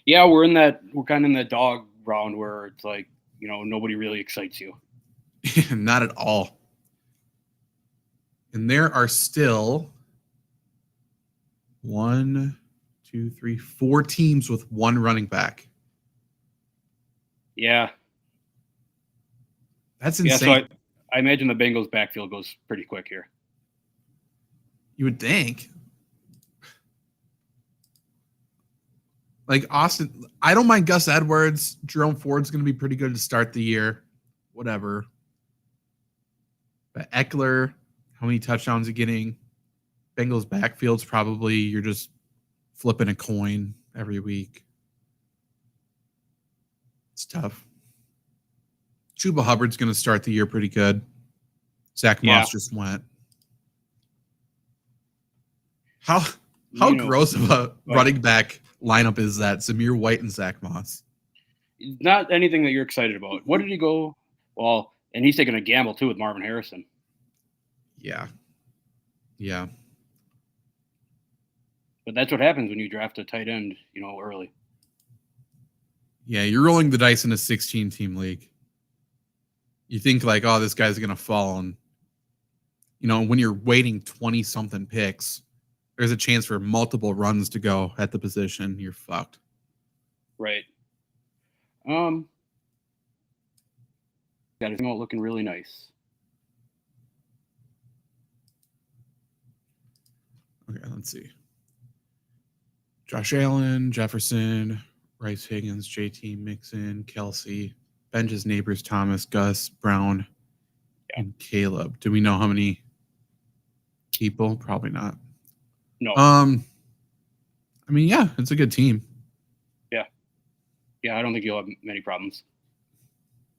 Yeah, we're kind of in that dog round where it's like, nobody really excites you. Not at all. And there are still 4 teams with one running back. Yeah. That's insane. Yeah, so I imagine the Bengals backfield goes pretty quick here. You would think. Like Austin, I don't mind Gus Edwards. Jerome Ford's going to be pretty good to start the year. Whatever. But Eckler, how many touchdowns are you getting? Bengals backfield's probably you're just flipping a coin every week. It's tough. Chuba Hubbard's going to start the year pretty good. Zach Moss just went. How gross of a running back lineup is that? Zamir White and Zach Moss. Not anything that you're excited about. What did he go? Well, and he's taking a gamble too with Marvin Harrison. Yeah. But that's what happens when you draft a tight end, early. Yeah, you're rolling the dice in a 16-team league. You think like, oh, this guy's going to fall. And, when you're waiting 20-something picks, there's a chance for multiple runs to go at the position. You're fucked. Right. Got it looking really nice. Okay, let's see. Josh Allen, Jefferson, Rice Higgins, JT Mixon, Kelsey, Ben's neighbors, Thomas, Gus, Brown, and Caleb. Do we know how many people? Probably not. No. I mean, yeah, it's a good team. Yeah. Yeah, I don't think you'll have many problems.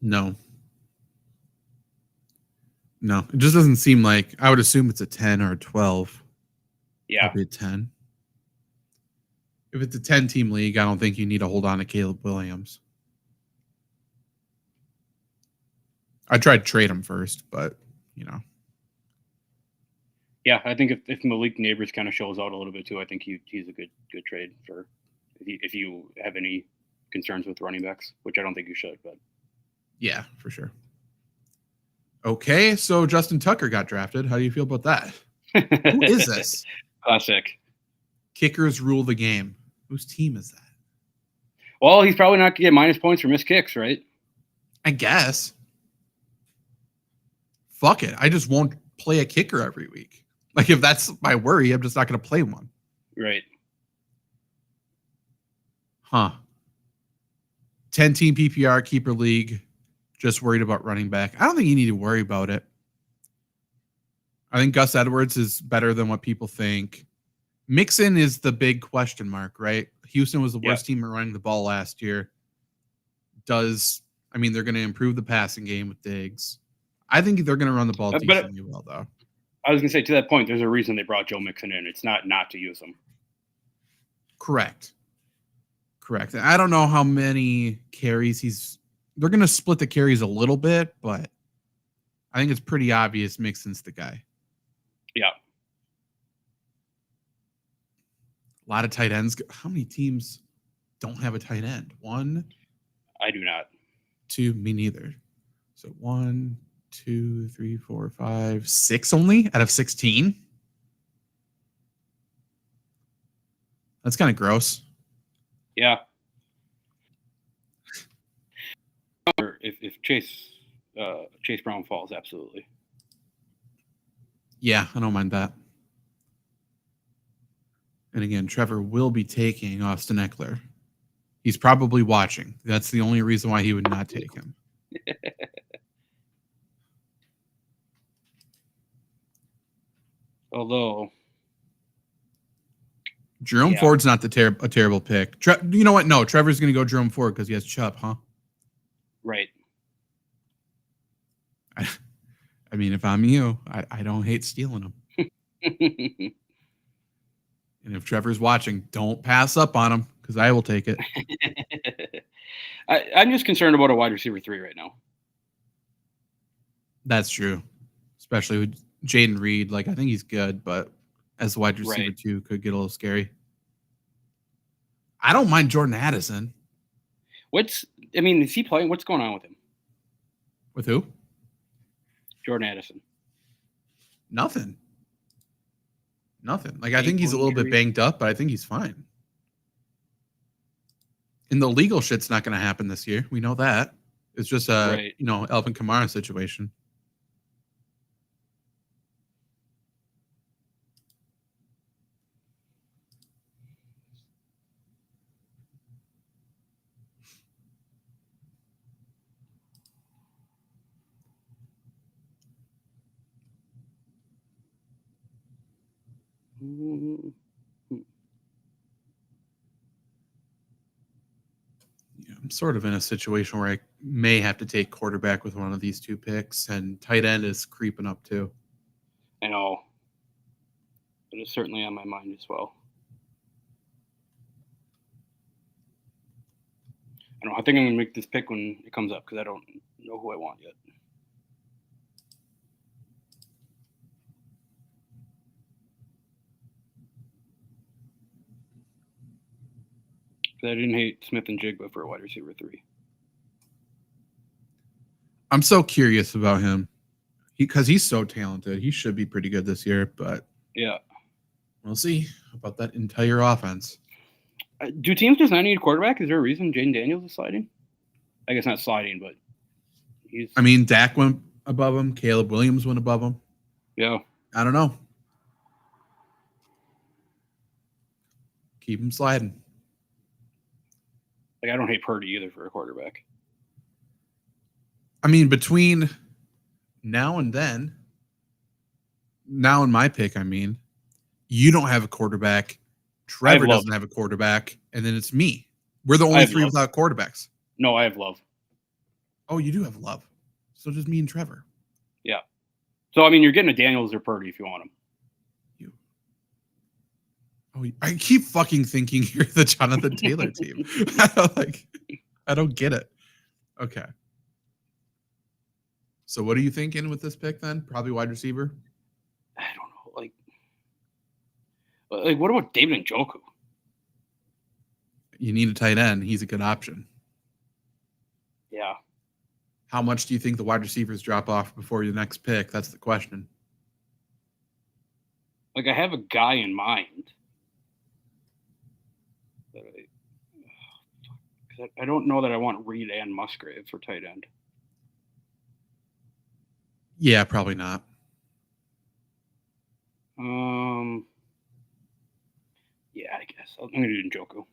No. It just doesn't seem like, I would assume it's a 10 or a 12. Yeah. Probably a 10. If it's a 10-team league, I don't think you need to hold on to Caleb Williams. I tried to trade him first, but, Yeah, I think if Malik Neighbors kind of shows out a little bit too, I think he's a good trade for if you have any concerns with running backs, which I don't think you should, but yeah, for sure. Okay, so Justin Tucker got drafted. How do you feel about that? Who is this? Classic. Kickers rule the game. Whose team is that? Well, he's probably not going to get minus points for missed kicks, right? I guess. Fuck it. I just won't play a kicker every week. Like, if that's my worry, I'm just not going to play one. Right. Huh. 10-team PPR keeper league. Just worried about running back. I don't think you need to worry about it. I think Gus Edwards is better than what people think. Mixon is the big question mark, right? Houston was the worst team at running the ball last year. They're going to improve the passing game with Diggs. I think they're going to run the ball decently well, though. I was going to say, to that point, there's a reason they brought Joe Mixon in. It's not to use him. Correct. Correct. I don't know how many carries they're going to split the carries a little bit, but I think it's pretty obvious Mixon's the guy. Yeah. A lot of tight ends. How many teams don't have a tight end? 1, I do not. 2, me neither. So 1, 2, 3, 4, 5, 6 only out of 16. That's kind of gross. Yeah. If Chase Brown falls, absolutely. Yeah, I don't mind that. And again, Trevor will be taking Austin Eckler. He's probably watching. That's the only reason why he would not take him. Although Jerome Ford's not a terrible pick. You know what? No, Trevor's going to go Jerome Ford because he has Chubb, huh? Right. I mean, if I'm you, I don't hate stealing him. And if Trevor's watching, don't pass up on him because I will take it. I'm just concerned about a wide receiver 3 right now. That's true, especially with Jaden Reed. Like, I think he's good, but as wide receiver 2 could get a little scary. I don't mind Jordan Addison. Is he playing? What's going on with him? With who? Jordan Addison. Nothing. Like, I think he's a little bit banged up, but I think he's fine. And the legal shit's not going to happen this year. We know that. It's just a, Alvin Kamara situation. Yeah, I'm sort of in a situation where I may have to take quarterback with one of these 2 picks, and tight end is creeping up too. I know. It is certainly on my mind as well. I think I'm going to make this pick when it comes up because I don't know who I want yet. I didn't hate Smith and Jigba for a wide receiver 3. I'm so curious about him because he's so talented. He should be pretty good this year, but yeah, we'll see about that entire offense. Do teams just not need a quarterback? Is there a reason Jaden Daniels is sliding? I guess not sliding, but he's. I mean, Dak went above him. Caleb Williams went above him. Yeah. I don't know. Keep him sliding. Like, I don't hate Purdy either for a quarterback. I mean, between now and then, now in my pick, I mean, you don't have a quarterback. Trevor doesn't have a quarterback. And then it's me. We're the only 3 without quarterbacks. No, I have Love. Oh, you do have Love. So just me and Trevor. Yeah. So, I mean, you're getting a Daniels or Purdy if you want him. I keep fucking thinking you're the Jonathan Taylor team. I don't get it. Okay. So what are you thinking with this pick then? Probably wide receiver? I don't know. Like what about David Njoku? You need a tight end. He's a good option. Yeah. How much do you think the wide receivers drop off before your next pick? That's the question. Like, I have a guy in mind. I don't know that I want Reed and Musgrave for tight end. Yeah, probably not. Yeah, I guess I'm gonna do Njoku.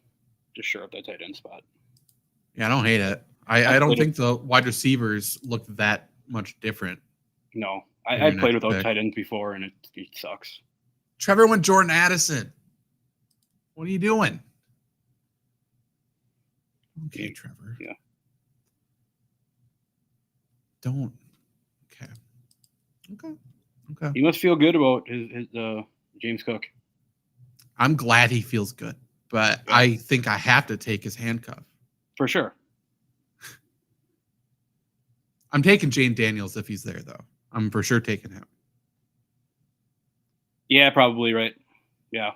Just shore up that tight end spot. Yeah, I don't hate it. I don't think the wide receivers look that much different. No, I played without tight ends before, and it sucks. Trevor went Jordan Addison. What are you doing? Okay, Trevor. Yeah. Don't. Okay. He must feel good about his James Cook. I'm glad he feels good. but Yeah. I think I have to take his handcuff. For sure. I'm taking Jane Daniels if he's there, though. I'm for sure taking him. Yeah, probably right. Yeah,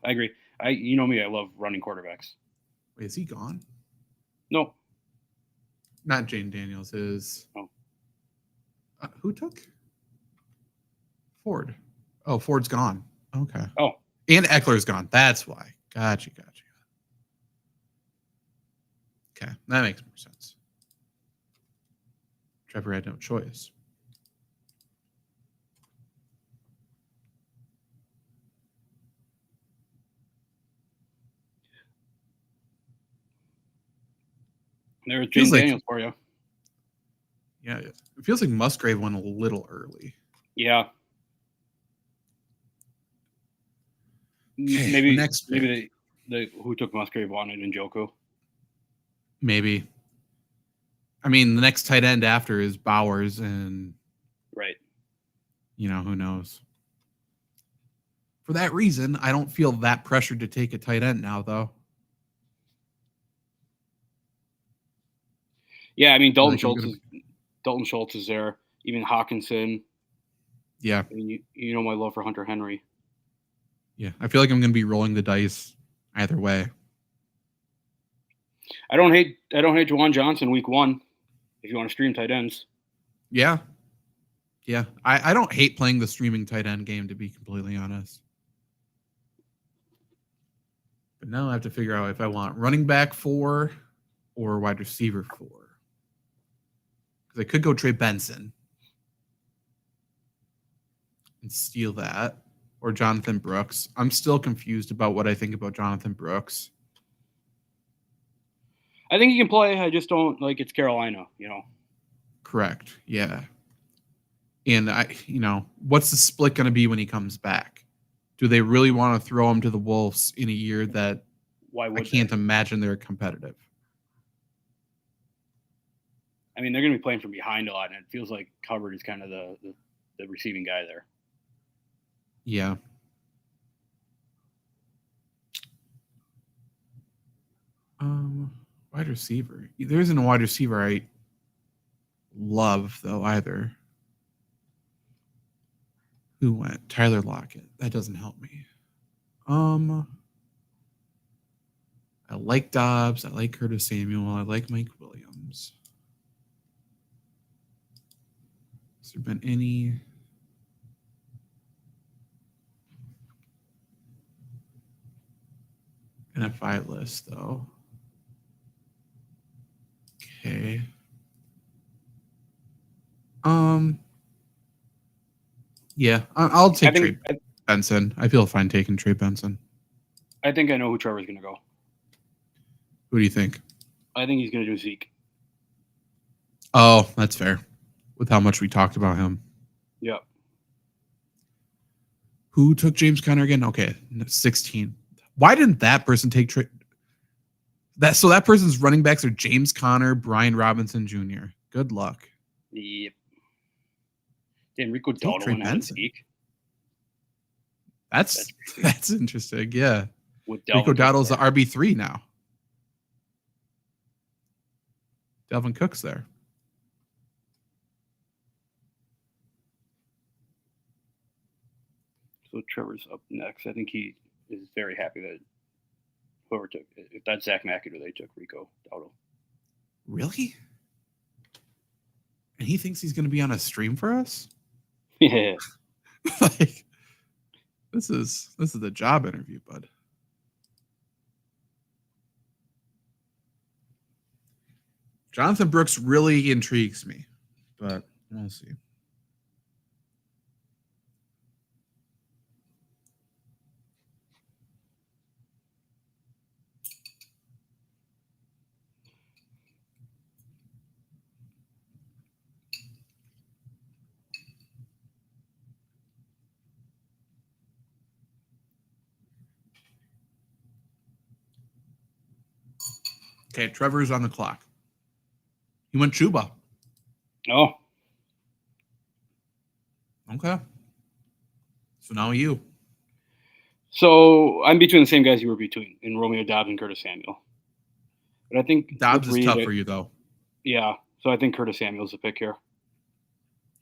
I agree. You know me, I love running quarterbacks. Wait, is he gone? No, Not Jane Daniels. Is Oh. Who took Ford? Oh, Ford's gone. Okay. Oh, And Eckler's gone. That's why. Gotcha. Okay, that makes more sense. Trevor had no choice. there's Feels Jane like- Daniels for you. Yeah, it feels like Musgrave went a little early. Yeah. Okay, Maybe the next pick. maybe the who took Musgrave wanted Njoku. Maybe. I mean, the next tight end after is Bowers, and Right. who knows. For that reason, I don't feel that pressured to take a tight end now, though. Yeah, I mean Dalton Like I'm Schultz is there. Even Hawkinson. Yeah, I mean, you know my love for Hunter Henry. yeah. I feel like I'm going to be rolling the dice either way. I don't hate Juwan Johnson week 1 if you want to stream tight ends. Yeah. I don't hate playing the streaming tight end game, to be completely honest. But now I have to figure out if I want running back 4 or wide receiver 4. Because I could go Trey Benson and steal that, or Jonathan Brooks. I'm still confused about what I think about Jonathan Brooks. I think he can play. I just don't like it's Carolina, Correct. Yeah. And what's the split going to be when he comes back? Do they really want to throw him to the Wolves in a year that Why would I can't imagine they're competitive? I mean, they're going to be playing from behind a lot, and it feels like Hubbard is kind of the receiving guy there. Yeah. Wide receiver. There isn't a wide receiver I love, though, either. Who went? Tyler Lockett. That doesn't help me. I like Dobbs. I like Curtis Samuel. I like Mike Williams. Has there been any? NFI list, though. Okay. Yeah, I'll take Trey Benson. I feel fine taking Trey Benson. I think I know who Trevor's going to go. Who do you think? I think he's going to do Zeke. Oh, that's fair. With how much we talked about him. Yeah. Who took James Conner again? Okay, 16. Why didn't that person take Trey? So that person's running backs are James Conner, Brian Robinson Jr. Good luck. Yep. Enrico Dowdle Trey and Benson. Zeke. That's interesting. Yeah. With Rico Dowdle's the RB3 now. Delvin Cook's there. So Trevor's up next. I think he is very happy that whoever took, if that's Zach McAdoo, they took Rico Dowdle. Really? And he thinks he's going to be on a stream for us? Yeah. Like, this is a job interview, bud. Jonathan Brooks really intrigues me, but we'll see. Okay, Trevor's on the clock. He went Chuba. Oh. Okay. So now you. So I'm between the same guys you were between in Romeo Dobbs and Curtis Samuel. But I think Dobbs with is Reed, tough for you though. yeah. So I think Curtis Samuel's the pick here.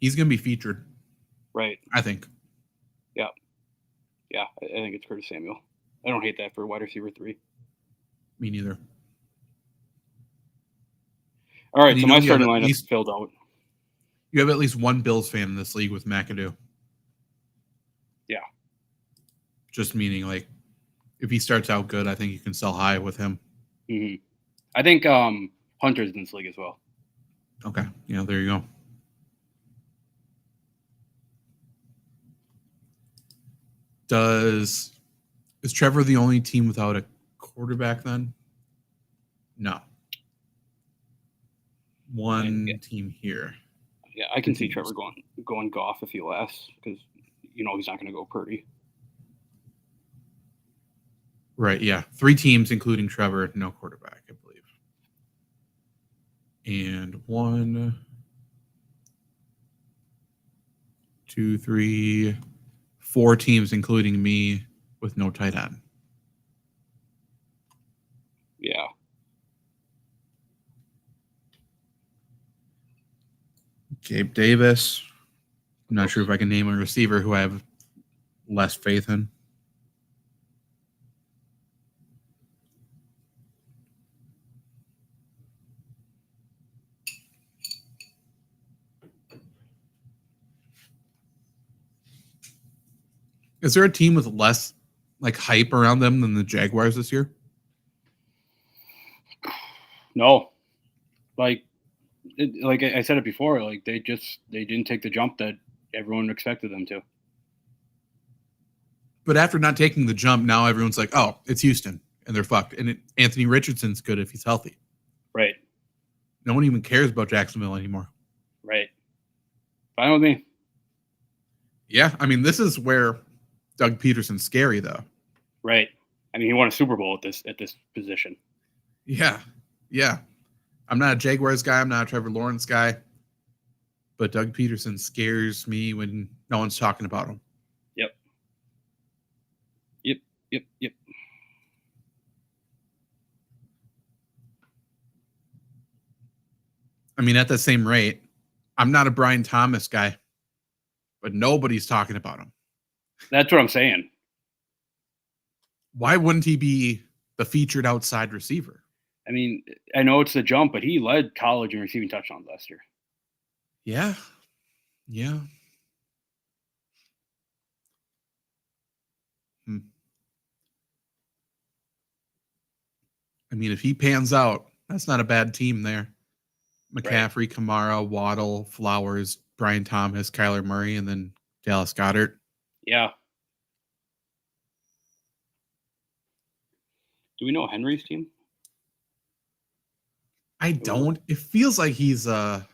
He's gonna be featured, Right. I think. Yeah. Yeah. I think it's Curtis Samuel. I don't hate that for wide receiver 3. Me neither. All right. And So you know my you have starting at lineup least filled out. you have at least one Bills fan in this league with McAdoo. Yeah. Just meaning like if he starts out good, I think you can sell high with him. Mm-hmm. I think Hunter's in this league as well. Okay. Yeah, there you go. Is Trevor the only team without a quarterback then? No. One team here. Yeah, I can see Trevor going Goff if he lasts because he's not going to go Purdy. Right, yeah. 3 teams, including Trevor, no quarterback, I believe. And 1, 2, 3, 4 teams, including me, with no tight end. Yeah. Gabe Davis. I'm not sure if I can name a receiver who I have less faith in. Is there a team with less like hype around them than the Jaguars this year? No. Like I said it before, like they didn't take the jump that everyone expected them to. But after not taking the jump, now everyone's like, oh, it's Houston, and they're fucked. And Anthony Richardson's good if he's healthy. Right. No one even cares about Jacksonville anymore. Right. Fine with me. Yeah, I mean, this is where Doug Peterson's scary, though. Right. I mean, he won a Super Bowl at this position. Yeah. I'm not a Jaguars guy. I'm not a Trevor Lawrence guy. But Doug Peterson scares me when no one's talking about him. Yep. I mean, at the same rate, I'm not a Brian Thomas guy, but nobody's talking about him. That's what I'm saying. Why wouldn't he be the featured outside receiver? I mean, I know it's the jump, but he led college in receiving touchdowns last year. Yeah. I mean, if he pans out, that's not a bad team there. McCaffrey, right. Kamara, Waddle, Flowers, Brian Thomas, Kyler Murray, and then Dallas Goedert. Yeah. Do we know Henry's team? I don't. It feels like he's the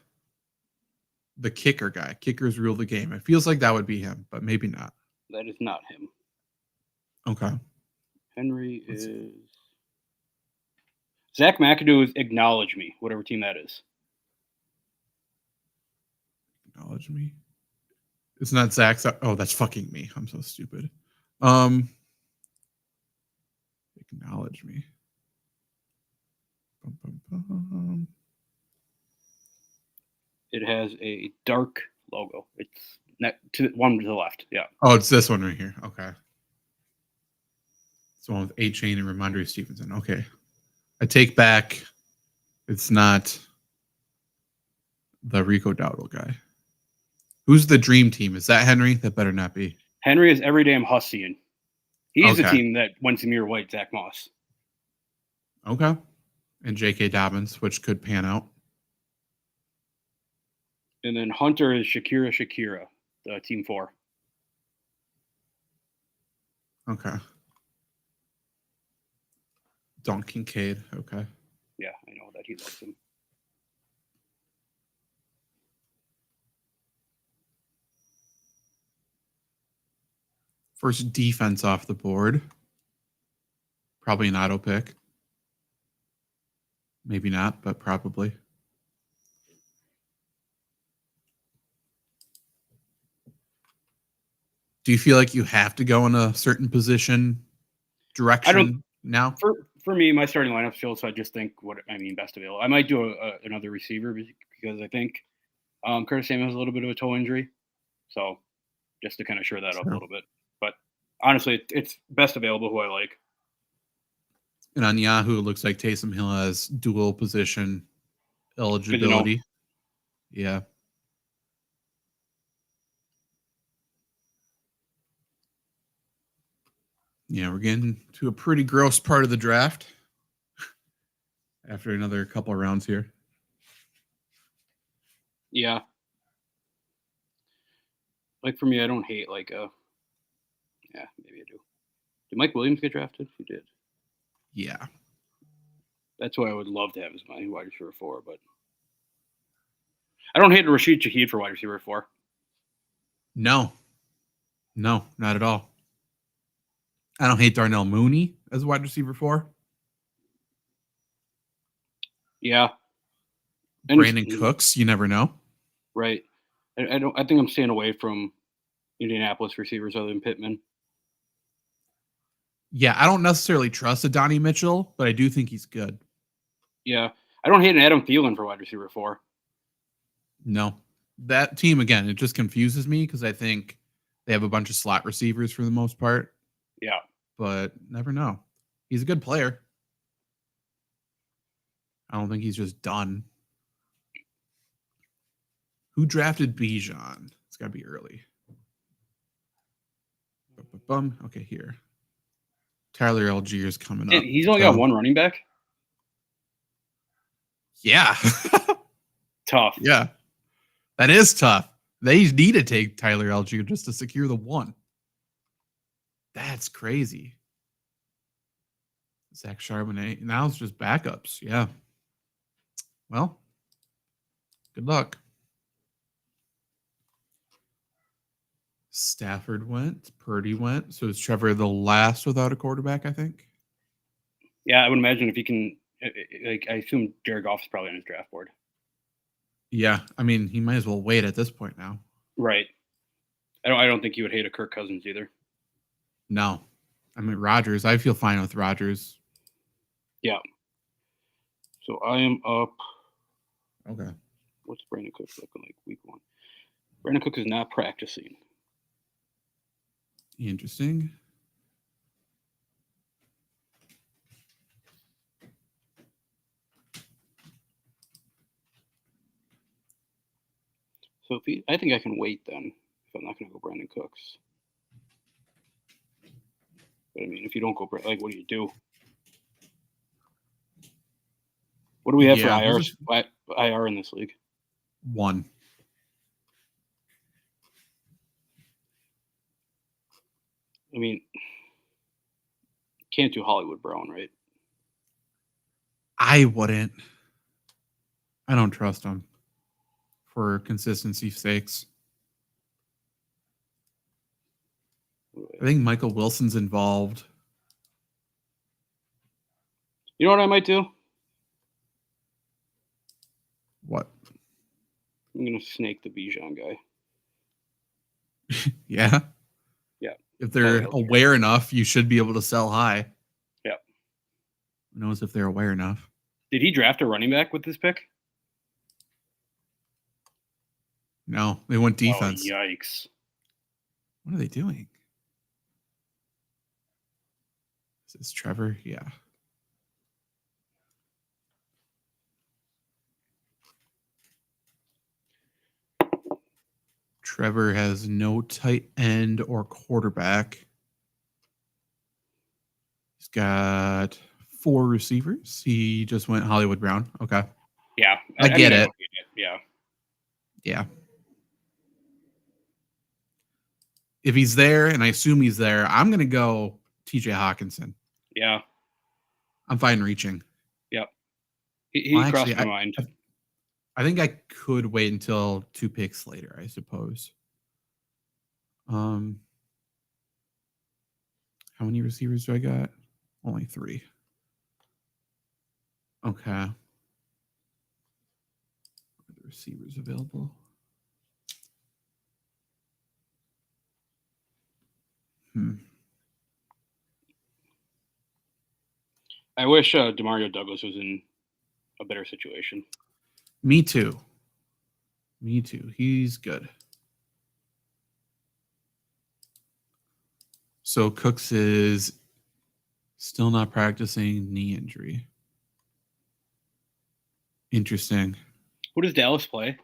kicker guy. Kickers rule the game. It feels like that would be him, but maybe not. That is not him. Okay. Henry is Zach McAdoo is Acknowledge Me, whatever team that is. Acknowledge Me? It's not Zach. Oh, that's fucking me. I'm so stupid. Acknowledge Me. It has a dark logo. It's one to the left. Yeah. Oh, it's this one right here. Okay. It's the one with A-Chain and Ramondre Stevenson. Okay. I take back. It's not the Rico Dowdle guy. Who's the dream team? Is that Henry? That better not be. Henry is every damn Hussian. He's the team that went to Samir White, Zach Moss. Okay. And J.K. Dobbins, which could pan out. And then Hunter is Shakira, the team 4. Okay. Don Kincaid. Okay. Yeah, I know that he loves him. First defense off the board. Probably an auto pick. Maybe not, but probably. Do you feel like you have to go in a certain position direction now? For me, my starting lineup still. So I just think best available. I might do another receiver because I think Curtis Samuel has a little bit of a toe injury, so just to kind of shore that up a Sure. little bit. But honestly, it's best available who I like. And on Yahoo, it looks like Taysom Hill has dual position eligibility. Yeah. Yeah, we're getting to a pretty gross part of the draft after another couple of rounds here. Yeah. Like for me, I don't hate yeah, maybe I do. Did Mike Williams get drafted? He did. Yeah. That's who I would love to have as my wide receiver 4, but I don't hate Rashid Shaheed for wide receiver 4. No, not at all. I don't hate Darnell Mooney as wide receiver 4. Yeah. Brandon Cooks, you never know. Right. I think I'm staying away from Indianapolis receivers other than Pittman. Yeah, I don't necessarily trust Adonai Mitchell, but I do think he's good. Yeah. I don't hate an Adam Thielen for wide receiver 4. No. That team, again, it just confuses me because I think they have a bunch of slot receivers for the most part. Yeah. But never know. He's a good player. I don't think he's just done. Who drafted Bijan? It's got to be early. Okay, here. Tyler Algier is coming up. He's only got one running back? Yeah. Tough. Yeah. That is tough. They need to take Tyler Algier just to secure the one. That's crazy. Zach Charbonnet. Now it's just backups. Yeah. Well, good luck. Stafford went. Purdy went. So is Trevor the last without a quarterback, I think? Yeah, I would imagine if he can, I assume Jared Goff is probably on his draft board. Yeah. I mean, he might as well wait at this point now. Right. I don't think he would hate a Kirk Cousins either. No. I mean, Rodgers. I feel fine with Rodgers. Yeah. So I am up. Okay. What's Brandon Cook looking like week 1? Brandon Cook is not practicing. Interesting. So I think I can wait then if I'm not going to go Brandon Cooks. But I mean, if you don't go, what do you do? What do we have for IR in this league? 1. I mean, can't do Hollywood Brown, right? I wouldn't. I don't trust him for consistency's sakes. I think Michael Wilson's involved. You know what I might do? What? I'm going to snake the Bijan guy. Yeah? Yeah. If they're aware enough, you should be able to sell high. Yeah. Who knows if they're aware enough? Did he draft a running back with this pick? No, they went defense. Oh, yikes. What are they doing? Is this Trevor? Yeah. Trevor has no tight end or quarterback. He's got 4 receivers. He just went Hollywood Brown. Okay. Yeah. I get it. Yeah. Yeah. If he's there, and I assume he's there, I'm going to go TJ Hawkinson. Yeah. I'm fine reaching. Yep. He crossed my mind. I think I could wait until 2 picks later, I suppose. How many receivers do I got? Only 3. Okay. Are the receivers available? I wish Demario Douglas was in a better situation. Me too. Me too. He's good. So Cooks is still not practicing, knee injury. Interesting. Who does Dallas play?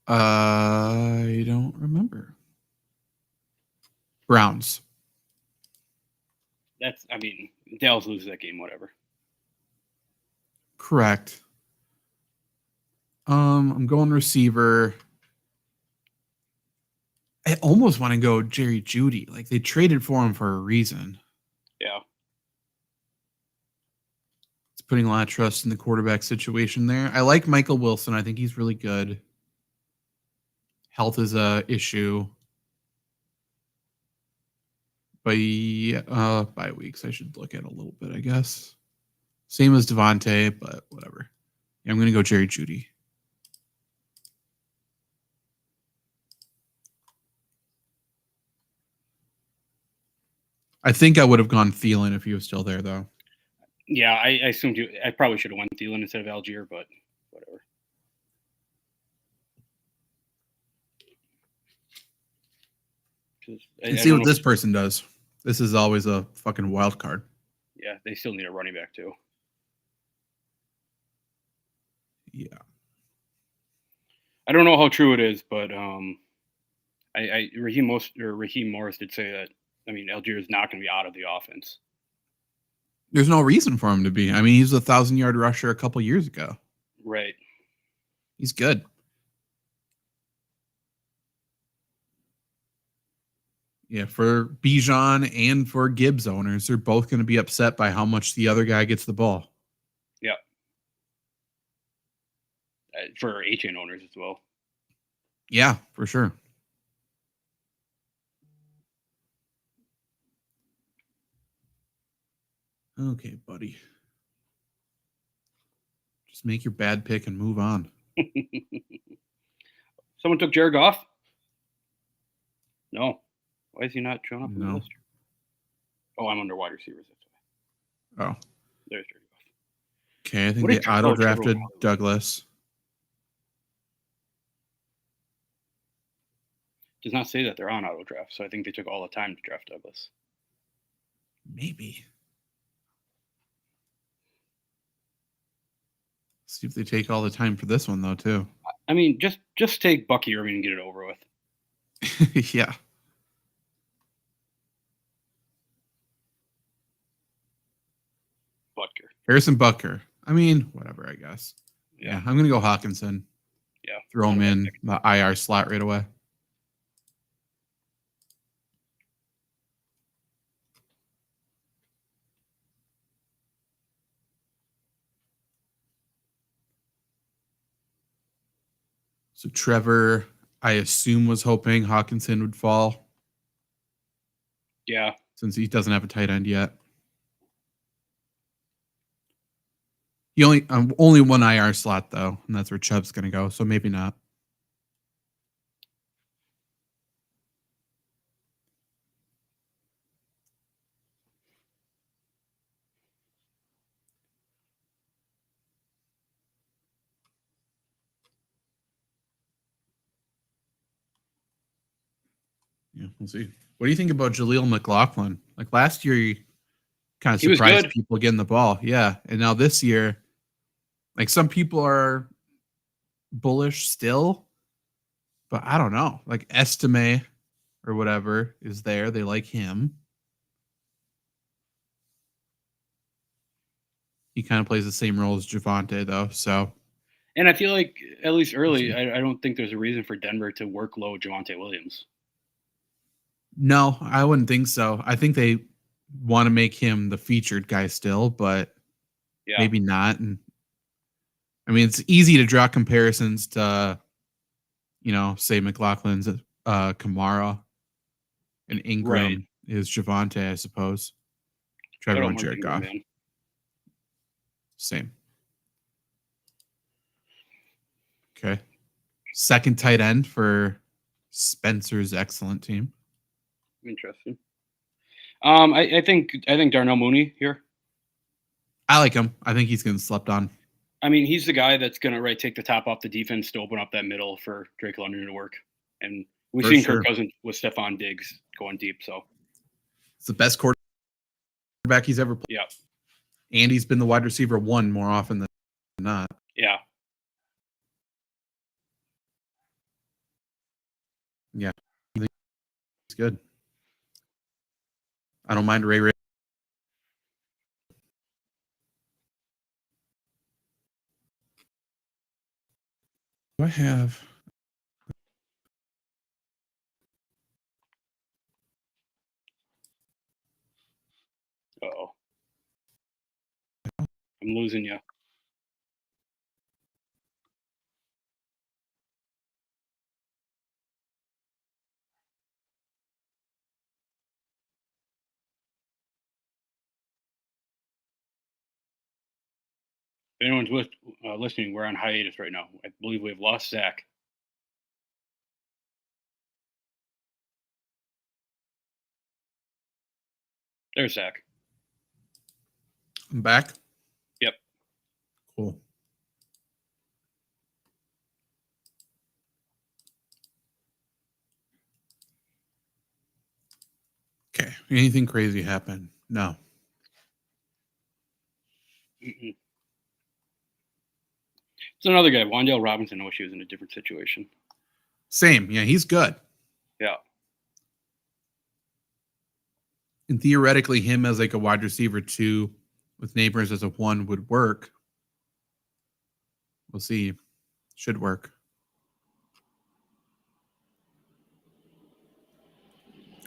I don't remember. Browns. Dallas loses that game, whatever. Correct. I'm going receiver. I almost want to go Jerry Jeudy. Like, they traded for him for a reason. Yeah. It's putting a lot of trust in the quarterback situation there. I like Michael Wilson. I think he's really good. Health is a issue. By weeks, I should look at a little bit, I guess. Same as Devontae, but whatever. Yeah, I'm going to go Jerry Jeudy. I think I would have gone Thielen if he was still there, though. Yeah, I assumed you. I probably should have went Thielen instead of Algier, but whatever. And see what this person does. This is always a fucking wild card. Yeah, they still need a running back too. Yeah. I don't know how true it is, but Raheem Morris did say that. I mean, Algier is not going to be out of the offense. There's no reason for him to be. I mean, he was a 1,000-yard rusher a couple years ago. Right. He's good. Yeah, for Bijan and for Gibbs owners, they're both going to be upset by how much the other guy gets the ball. Yeah. For HN owners as well. Yeah, for sure. Okay, buddy. Just make your bad pick and move on. Someone took Jared Goff? No. Why is he not showing up in the list? Oh, I'm under wide receivers. That's why. Oh. There's Jared Goff. Okay, I think they auto-drafted Douglas. Does not say that they're on auto-draft, so I think they took all the time to draft Douglas. Maybe. See if they take all the time for this one, though, too. I mean, just take Bucky Irving and get it over with. Yeah. Butker. Harrison Butker. I mean, whatever, I guess. Yeah, I'm going to go Hawkinson. Yeah. Throw him in the IR slot right away. So Trevor, I assume, was hoping Hawkinson would fall. Yeah. Since he doesn't have a tight end yet. He only one IR slot, though, and that's where Chubb's going to go, so maybe not. Yeah, we'll see. What do you think about Jaleel McLaughlin? Like last year, he kind of surprised people getting the ball. Yeah. And now this year, like some people are bullish still, but I don't know. Like Estime or whatever is there. They like him. He kind of plays the same role as Javonte, though. So, and I feel like at least early, I don't think there's a reason for Denver to workload Javonte Williams. No, I wouldn't think so. I think they want to make him the featured guy still, but maybe not. And I mean, it's easy to draw comparisons to, say McLaughlin's Kamara and Ingram is Javonte, I suppose. Trevor and Jared Goff. Same. Okay. Second tight end for Spencer's excellent team. Interesting. I think Darnell Mooney here. I like him. I think he's getting slept on. I mean, he's the guy that's going to take the top off the defense to open up that middle for Drake London to work. And we've For seen sure. Kirk Cousins with Stephon Diggs going deep. So It's the best quarterback he's ever played. yeah, And he's been the wide receiver 1 more often than not. yeah. Yeah. I think it's good. I don't mind Ray. Do I have? Uh-oh. I'm losing you. If anyone's listening, we're on hiatus right now. I believe we've lost Zach. There's Zach. I'm back. Yep. Cool. Okay. Anything crazy happen? No. Mm-mm. It's another guy, Wan'Dale Robinson. I wish he was in a different situation. Same. Yeah, he's good. Yeah. And theoretically, him as like a wide receiver 2 with Neighbors as a 1 would work. We'll see. Should work.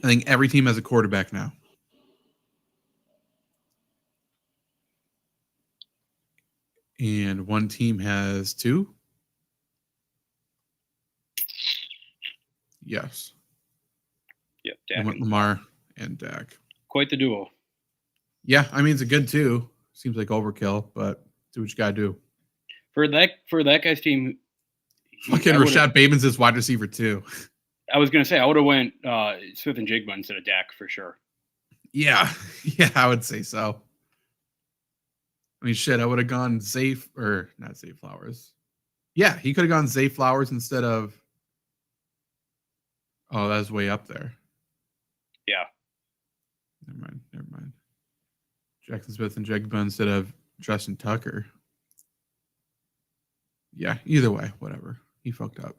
I think every team has a quarterback now. And one team has 2. Yes. Yep. I went Lamar and Dak. Quite the duo. Yeah, I mean it's a good 2. Seems like overkill, but do what you gotta do. For that guy's team. Fucking Rashad Bateman's his wide receiver 2. I was gonna say I would have went Smith and Jigba instead of Dak for sure. Yeah, I would say so. I mean, shit, I would have gone Zay or not Zay Flowers. Yeah, he could have gone Zay Flowers instead of. Oh, that's way up there. Yeah. Never mind. Jackson Smith and Jigba instead of Justin Tucker. Yeah, either way, whatever. He fucked up.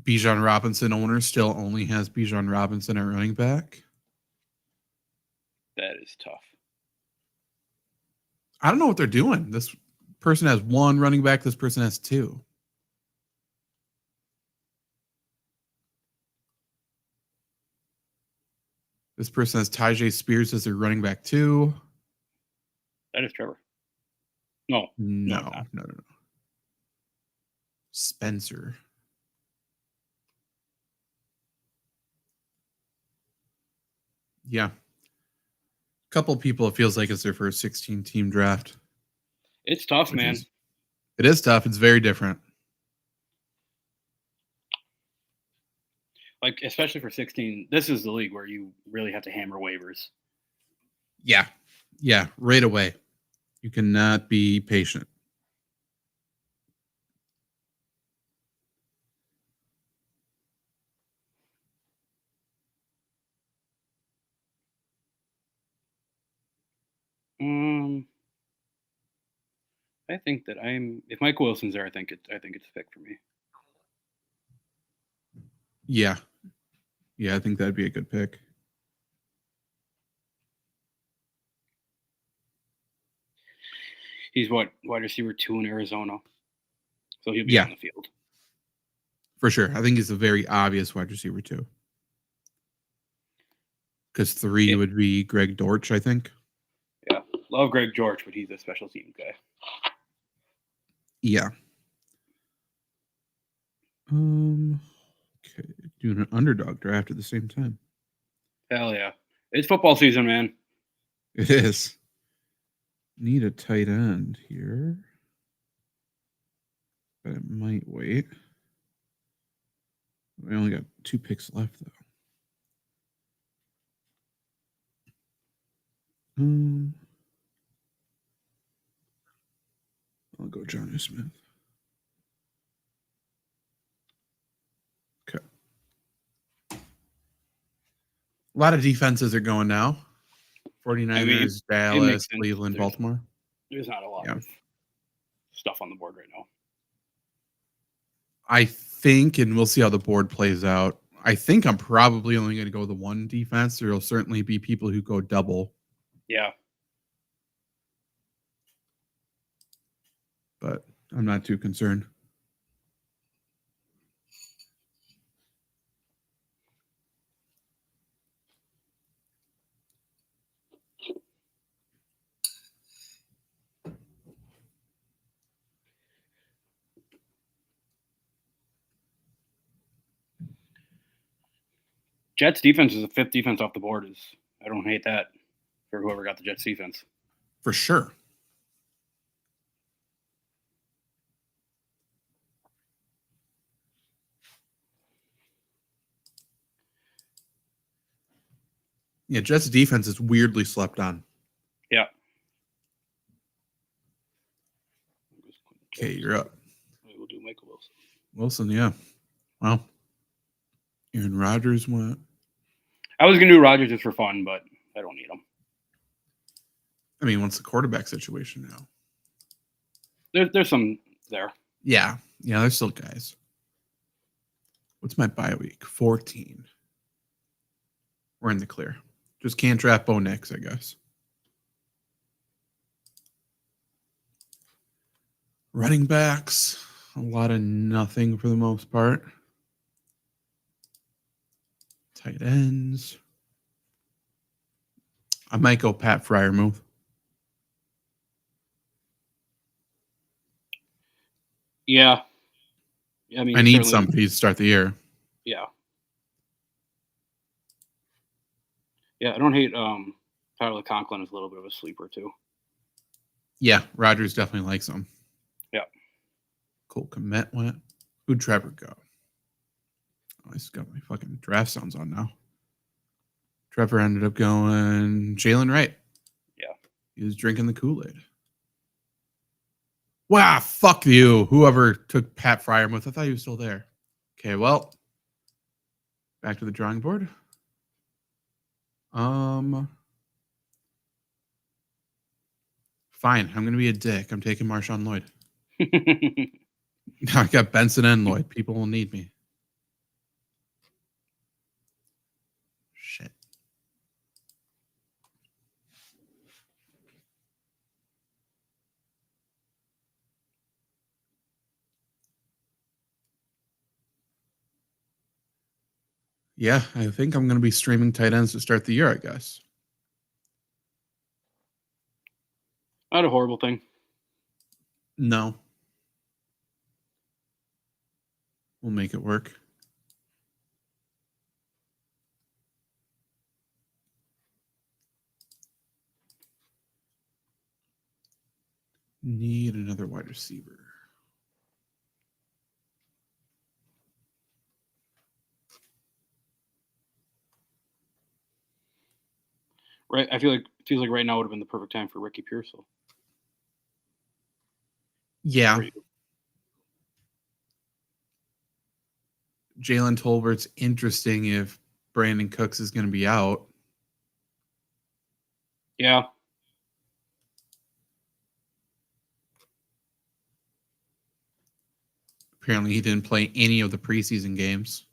Bijan Robinson owner still only has Bijan Robinson at running back. That is tough. I don't know what they're doing. This person has 1 running back. This person has 2. This person has Tyjae Spears as their running back 2. That is Trevor. No. No. Spencer. Yeah. A couple people, it feels like it's their first 16-team draft. It's tough, man. It is tough. It's very different. Like, especially for 16, this is the league where you really have to hammer waivers. Yeah, right away. You cannot be patient. I think that if Mike Wilson's there, I think it's a pick for me. Yeah, I think that'd be a good pick. He's wide receiver 2 in Arizona, so he'll be on the field for sure. I think he's a very obvious wide receiver 2. Because 3 would be Greg Dortch, I think. Yeah, love Greg Dortch, but he's a special team guy. Yeah. Okay, doing an underdog draft at the same time. Hell yeah, it's football season, man. It is. Need a tight end here, but it might wait. We only got 2 picks left, though. I'll go Johnny Smith. Okay. A lot of defenses are going now. 49ers, Dallas, Cleveland, Baltimore. There's not a lot of stuff on the board right now. I think, and we'll see how the board plays out. I think I'm probably only going to go the one defense. There will certainly be people who go double. Yeah. But I'm not too concerned. Jets defense is the 5th defense off the board. I don't hate that for whoever got the Jets defense. For sure. Yeah, Jets defense is weirdly slept on. Yeah. Okay, you're up. We'll do Michael Wilson. Wilson, yeah. Well, Aaron Rodgers went. I was going to do Rodgers just for fun, but I don't need him. I mean, what's the quarterback situation now? There's some there. Yeah, there's still guys. What's my bye week? 14. We're in the clear. Just can't draft Bo Nix, I guess. Running backs, a lot of nothing for the most part. Tight ends. I might go Pat Freiermuth. Yeah. I mean, I need somebody to start the year. Yeah. Yeah, I don't hate Tyler Conklin is a little bit of a sleeper too. Yeah, Rodgers definitely likes him. Yeah. Cole Kmet went. Who'd Trevor go? Oh, I just got my fucking draft sounds on now. Trevor ended up going Jalen Wright. Yeah. He was drinking the Kool-Aid. Wow, fuck you. Whoever took Pat Freiermuth. I thought he was still there. Okay, well, back to the drawing board. Fine. I'm going to be a dick. I'm taking Marshawn Lloyd. I got Benson and Lloyd. People will need me. Shit. Yeah, I think I'm going to be streaming tight ends to start the year, I guess. Not a horrible thing. No. We'll make it work. Need another wide receiver. Right. I feels like right now would have been the perfect time for Ricky Pearsall. Yeah. Jalen Tolbert's interesting if Brandon Cooks is going to be out. Yeah. Apparently he didn't play any of the preseason games,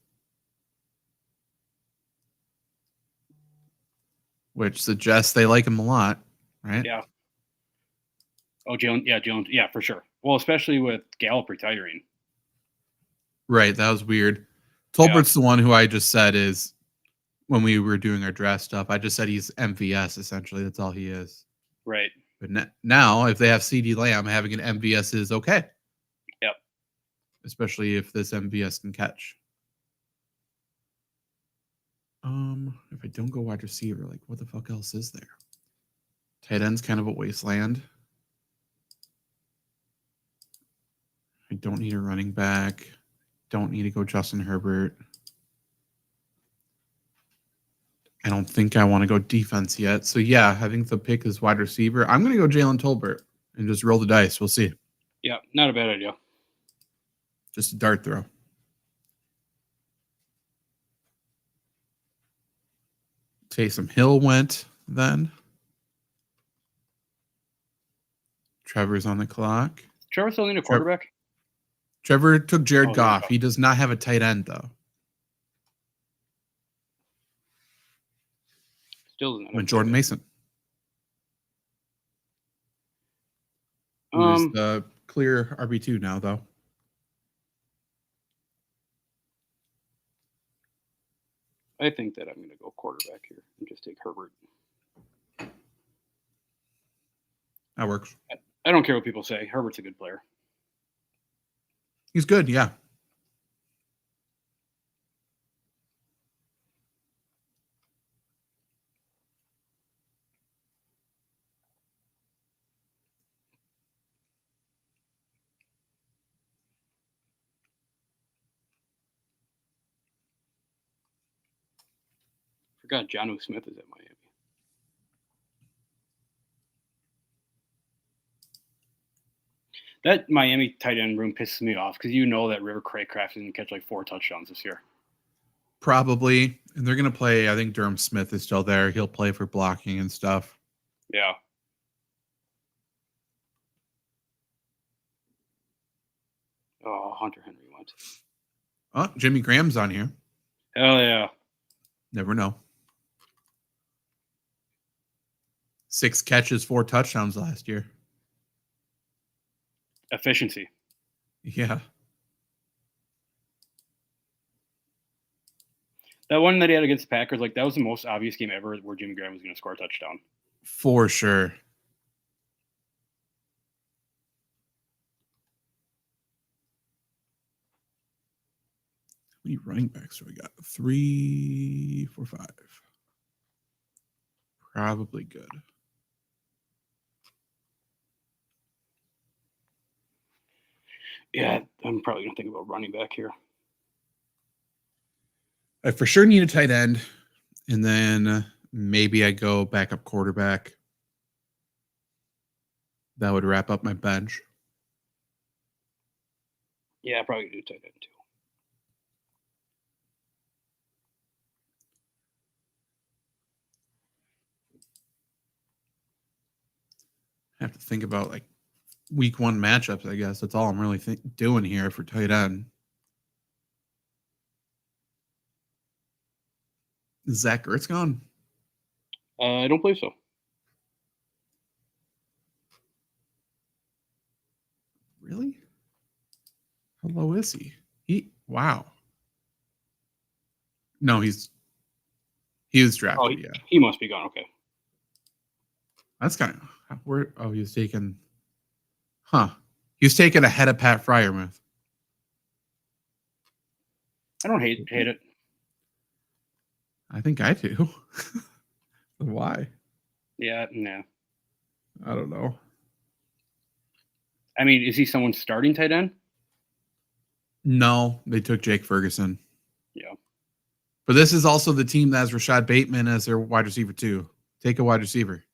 which suggests they like him a lot, right? Yeah. Oh, Jones. Yeah, Jones. Yeah, for sure. Well, especially with Gallup retiring. Right. That was weird. Tolbert's the one who I just said is, when we were doing our draft stuff, I just said he's MVS, essentially. That's all he is. Right. But now, if they have CeeDee Lamb, having an MVS is okay. Yep. Especially if this MVS can catch. If I don't go wide receiver, like, what the fuck else is there? Tight end's kind of a wasteland. I don't need a running back. Don't need to go Justin Herbert. I don't think I want to go defense yet. So yeah, I think the pick is wide receiver. I'm going to go Jalen Tolbert and just roll the dice. We'll see. Yeah, not a bad idea. Just a dart throw. Taysom Hill went then. Trevor's on the clock. Trevor still need a quarterback? Trevor took Jared Oh, there you Goff. go. He does not have a tight end, though. Still doesn't have Went a Jordan tight Mason. end. Who's the clear RB2 now, though. I think that I'm going to go quarterback here and just take Herbert. That works. I don't care what people say. Herbert's a good player. He's good, yeah. Forgot Jonnu Smith is at Miami. That Miami tight end room pisses me off because you know that River Craycraft is going to catch like 4 touchdowns this year. Probably. And they're going to play, I think Durham Smith is still there. He'll play for blocking and stuff. Yeah. Oh, Hunter Henry went. Oh, Jimmy Graham's on here. Hell yeah. Never know. 6 catches, 4 touchdowns last year. Efficiency. Yeah. That one that he had against the Packers, like that was the most obvious game ever where Jimmy Graham was going to score a touchdown. For sure. How many running backs do we got? 3, 4, 5. Probably good. Yeah, I'm probably going to think about running back here. I for sure need a tight end. And then maybe I go backup quarterback. That would wrap up my bench. Yeah, I probably do tight end too. I have to think about like week 1 matchups, I guess. That's all I'm really doing here for tight end. Is Zach Ertz gone? I don't believe so. Really? How low is he? Wow. No, he was drafted. Yeah, He must be gone. Okay. that's kind of where. Oh, he was taken. Huh? He was taken ahead of Pat Fryermuth. I don't hate it. I think I do. Why? Yeah, no. I don't know. I mean, is he someone starting tight end? No, they took Jake Ferguson. Yeah. But this is also the team that has Rashad Bateman as their wide receiver too. Take a wide receiver.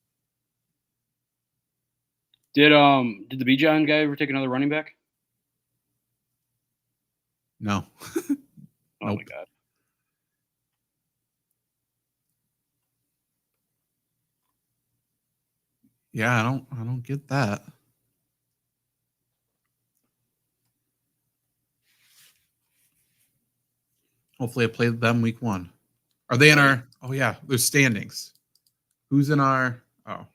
Did the Bijan guy ever take another running back? No. Oh Nope. my god. Yeah, I don't get that. Hopefully I play them week 1. Are they in our oh yeah, there's standings. Who's in our oh.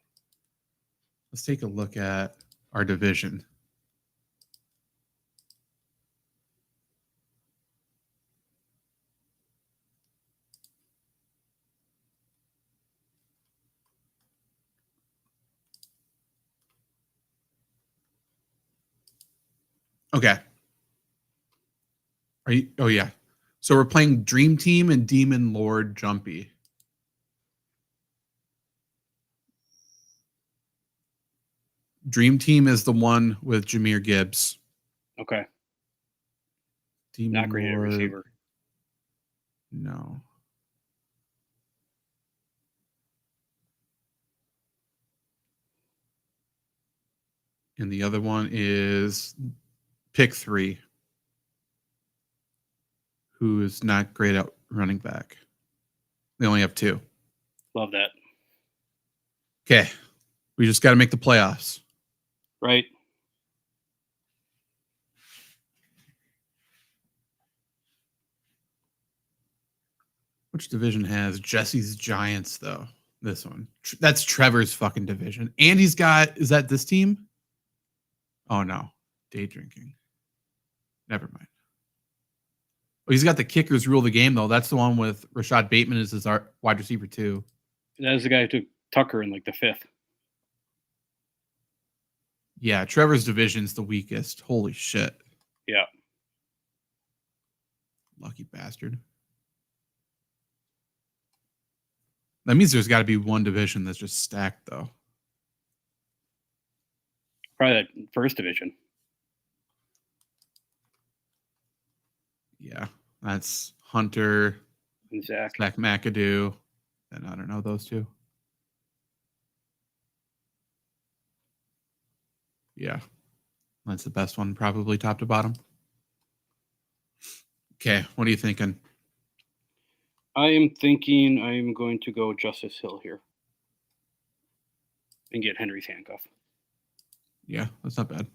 Let's take a look at our division. Okay. Are you oh yeah. So we're playing Dream Team and Demon Lord Jumpy. Dream Team is the one with Jahmyr Gibbs. Okay. Demon Not great at Lord, receiver. no. And the other one is pick 3, who is not great at running back. They only have 2. Love that. Okay. We just got to make the playoffs. Right. Which division has Jesse's Giants, though? This one. That's Trevor's fucking division. And he's got, is that this team? Oh, no. Day drinking. Never mind. Oh, he's got the kickers rule the game, though. That's the one with Rashad Bateman as his wide receiver, too. That was the guy who took Tucker in like the 5th. Yeah, Trevor's division's the weakest. Holy shit. Yeah. Lucky bastard. That means there's got to be one division that's just stacked, though. Probably that first division. Yeah, that's Hunter And Zach. McAdoo, and I don't know those two. Yeah, that's the best one, probably top to bottom. Okay, what are you thinking? I am thinking I am going to go Justice Hill here and get Henry's handcuff. Yeah, that's not bad.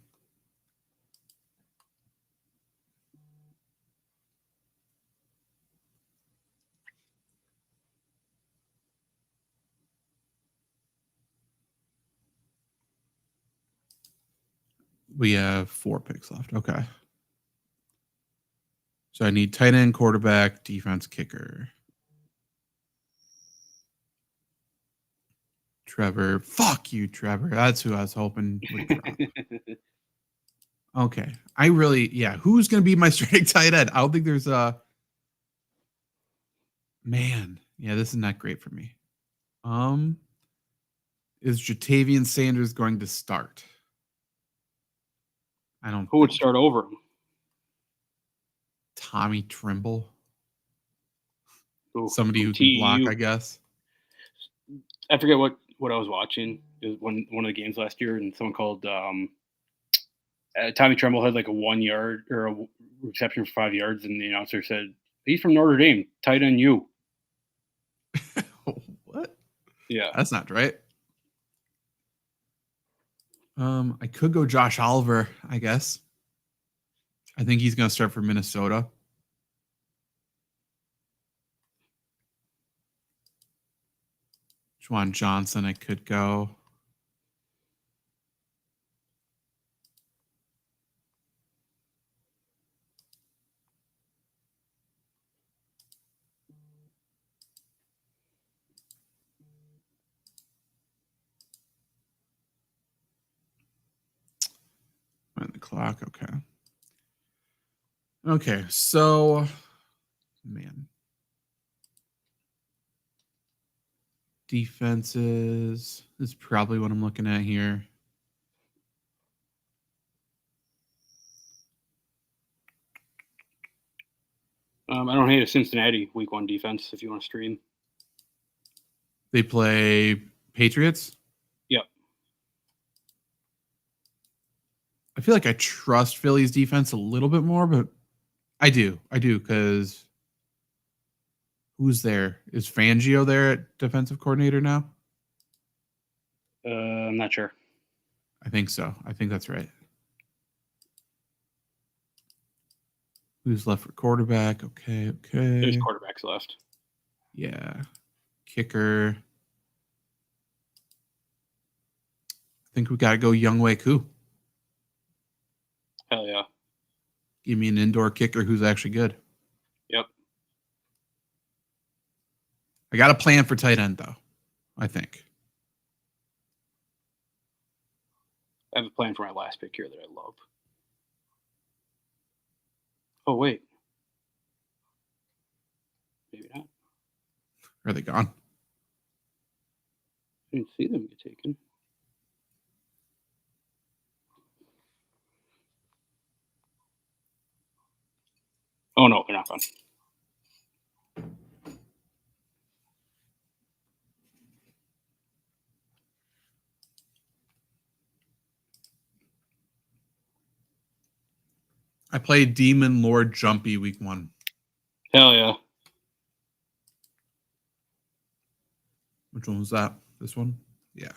We have 4 picks left. Okay. So I need tight end, quarterback, defense, kicker. Trevor. Fuck you, Trevor. That's who I was hoping would drop. Okay. Who's going to be my starting tight end? I don't think there's a... Man. Yeah, this is not great for me. Is Jatavian Sanders going to start? I don't. Who would start over him? Tommy Trimble. Ooh, Somebody who can block, I guess. I forget what I was watching. It was one of the games last year, and someone called Tommy Tremble had like a 1 yard or a reception for 5 yards, and the announcer said, "He's from Notre Dame, tight end you." What? Yeah, That's not right. I could go Josh Oliver, I guess. I think he's going to start for Minnesota. Juwan Johnson, I could go. On the clock, okay. Okay, so, man. Defenses is probably what I'm looking at here. I don't hate a Cincinnati week 1 defense if you want to stream. They play Patriots? Yep. I feel like I trust Philly's defense a little bit more, but I do, because who's there? Is Fangio there at defensive coordinator now? I'm not sure. I think so. I think that's right. Who's left for quarterback? Okay. There's quarterbacks left. Yeah. Kicker. I think we got to go Younghoe Koo. Hell yeah. Give me an indoor kicker who's actually good. Yep. I got a plan for tight end, though, I think. I have a plan for my last pick here that I love. Oh, wait. Maybe not. Are they gone? I didn't see them get taken. Oh, no, they're not gone. I played Demon Lord Jumpy week 1. Hell yeah. Which one was that? This one? Yeah.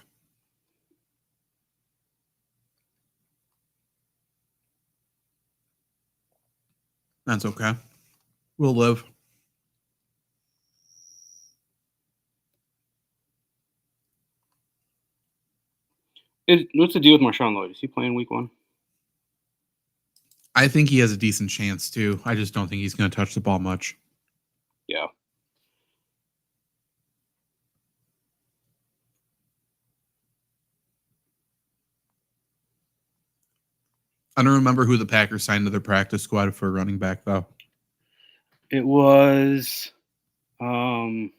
That's okay. We'll live. What's the deal with Marshawn Lloyd? Is he playing week 1? I think he has a decent chance too. I just don't think he's going to touch the ball much. Yeah. I don't remember who the Packers signed to their practice squad for running back though. It was the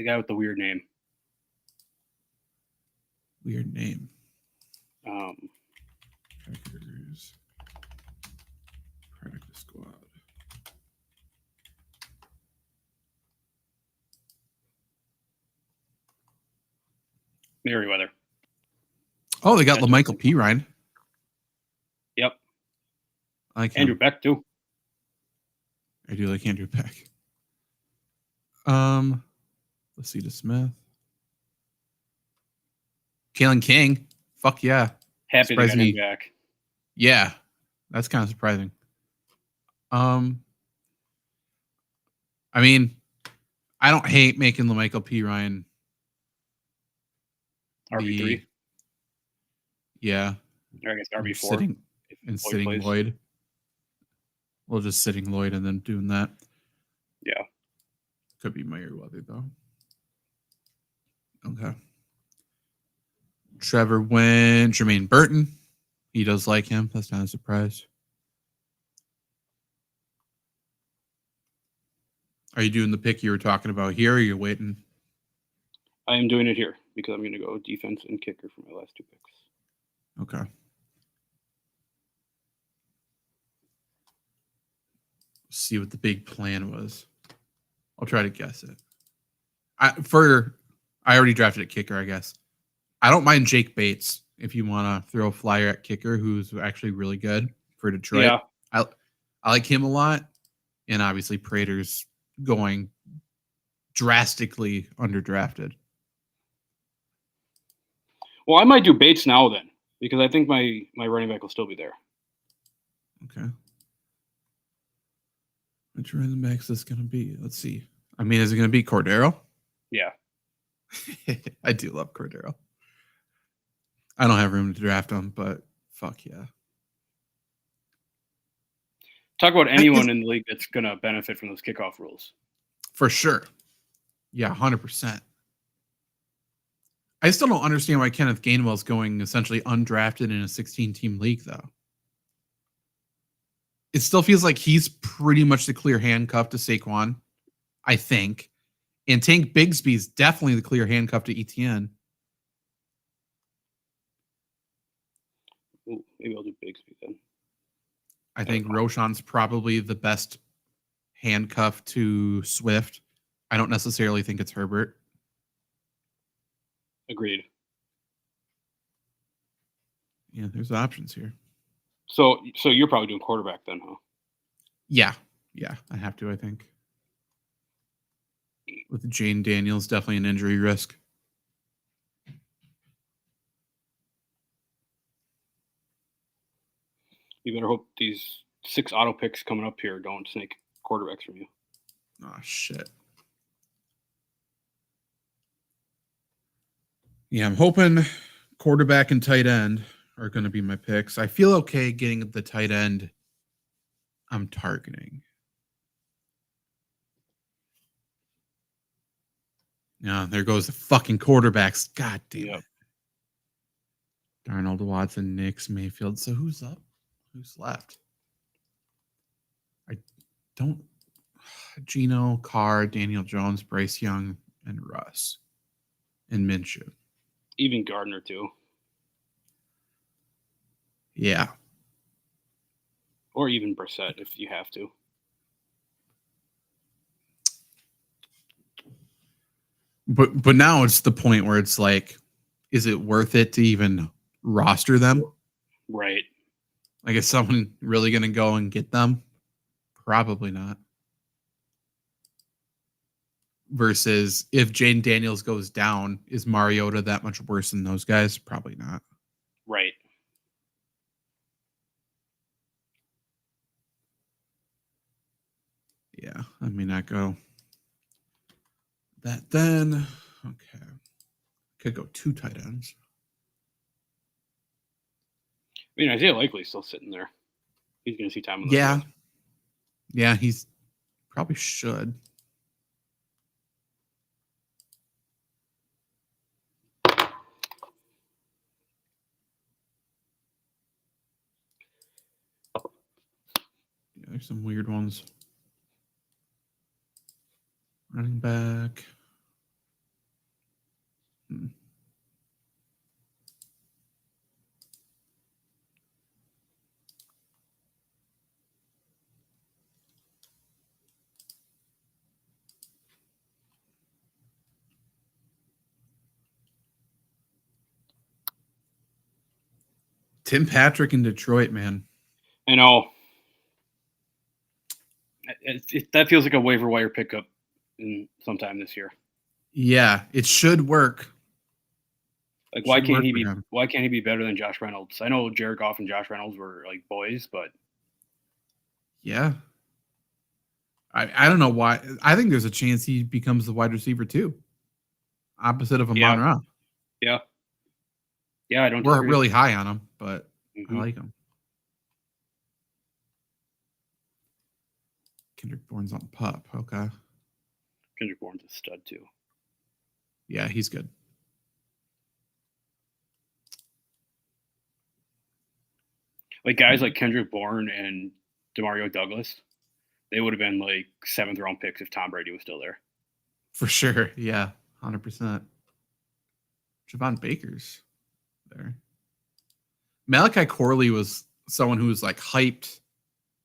guy with the weird name. Weird name. Packers practice squad. Merriweather. Oh, they got LaMichael Pirine. Yep. I like Andrew Beck too. I do like Andrew Beck. Let's see, to Smith. Kalen King. Fuck yeah. Happy to get him back. Yeah. That's kind of surprising. I mean, I don't hate making LaMichael Pirine RB3. Yeah. Or I guess RB4. Sitting Lloyd. We'll just sitting Lloyd and then doing that. Yeah. Could be Merriweather though. Okay. Trevor went Jermaine Burton. He does like him. That's not a surprise. Are you doing the pick you were talking about here, or are you waiting? I am doing it here because I'm going to go defense and kicker for my last 2 picks. Okay. See what the big plan was. I'll try to guess it. I already drafted a kicker, I guess. I don't mind Jake Bates if you want to throw a flyer at kicker, who's actually really good for Detroit. Yeah. I like him a lot. And obviously Prater's going drastically underdrafted. Well, I might do Bates now then, because I think my running back will still be there. Okay. Which running back is this going to be? Let's see. I mean, is it going to be Cordero? Yeah. I do love Cordero. I don't have room to draft him, but fuck yeah. Talk about anyone in the league that's going to benefit from those kickoff rules. For sure. Yeah, 100%. I still don't understand why Kenneth Gainwell's going essentially undrafted in a 16-team league, though. It still feels like he's pretty much the clear handcuff to Saquon, I think. And Tank Bigsby's definitely the clear handcuff to ETN. Ooh, maybe I'll do Bigsby then. I think Roshan's probably the best handcuff to Swift. I don't necessarily think it's Herbert. Agreed. Yeah, there's options here. So you're probably doing quarterback then, huh? Yeah, I have to, I think. With Jane Daniels, definitely an injury risk. You better hope these 6 auto picks coming up here don't snake quarterbacks from you. Oh, shit. Yeah, I'm hoping quarterback and tight end are going to be my picks. I feel okay getting the tight end I'm targeting. Yeah, there goes the fucking quarterbacks. God damn it. Darnold, Watson, Nix, Mayfield. So who's up? Who's left? I don't. Gino, Carr, Daniel Jones, Bryce Young, and Russ. And Minshew. Even Gardner, too. Yeah. Or even Brissett, if you have to. But now it's the point where it's like, is it worth it to even roster them? Right. Like, is someone really going to go and get them? Probably not. Versus if Jaden Daniels goes down, is Mariota that much worse than those guys? Probably not. Right. Yeah, I may not go that then. Okay. Could go 2 tight ends. I mean, Isaiah Likely's still sitting there. He's going to see time with those Yeah. guys. Yeah, he's probably should. Yeah, there's some weird ones. Running back. Tim Patrick in Detroit, man. I know. That feels like a waiver wire pickup in sometime this year. Yeah, it should work. Like, why can't he be better than Josh Reynolds? I know Jared Goff and Josh Reynolds were like boys, but yeah, I don't know why. I think there's a chance he becomes the wide receiver too, opposite of Amon Ra. Yeah, I don't. We're disagree. really high on him, but I like him. Kendrick Bourne's on pup. Okay. Kendrick Bourne's a stud too. Yeah, he's good. Like guys like Kendrick Bourne and Demario Douglas, they would have been like 7th round picks if Tom Brady was still there. For sure. Yeah, 100%. Javon Baker's there. Malachi Corley was someone who was like hyped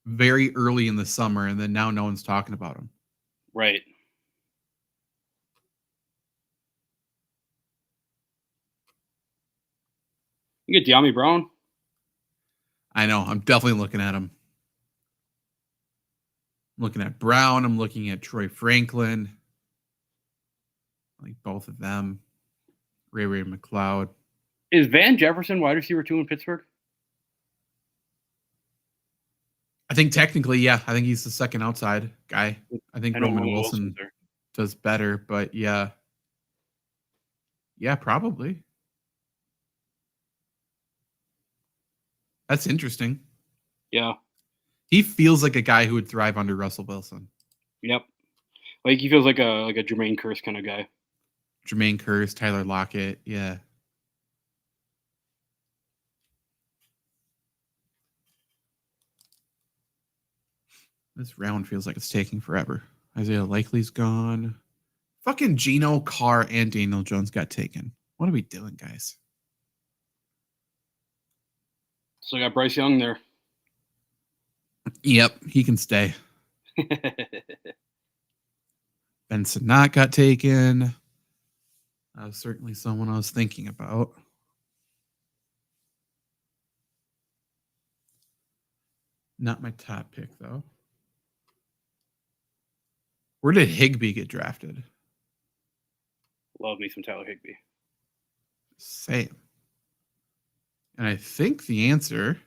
very early in the summer, and then now no one's talking about him. Right. You get De'Ami Brown. I know. I'm definitely looking at him. I'm looking at Brown. I'm looking at Troy Franklin. I like both of them. Ray McLeod. Is Van Jefferson wide receiver 2 in Pittsburgh? I think technically, yeah. I think he's the second outside guy. I think Roman Wilson does better, but yeah. Yeah, probably. That's interesting. Yeah. He feels like a guy who would thrive under Russell Wilson. Yep. Like he feels like a Jermaine Kearse kind of guy. Jermaine Kearse, Tyler Lockett, yeah. This round feels like it's taking forever. Isaiah Likely's gone. Fucking Geno, Carr, and Daniel Jones got taken. What are we doing, guys? So I got Bryce Young there. Yep, he can stay. Benson Knott got taken. That was certainly someone I was thinking about. Not my top pick, though. Where did Higbee get drafted? Love me some Tyler Higbee. Same. And I think the answer...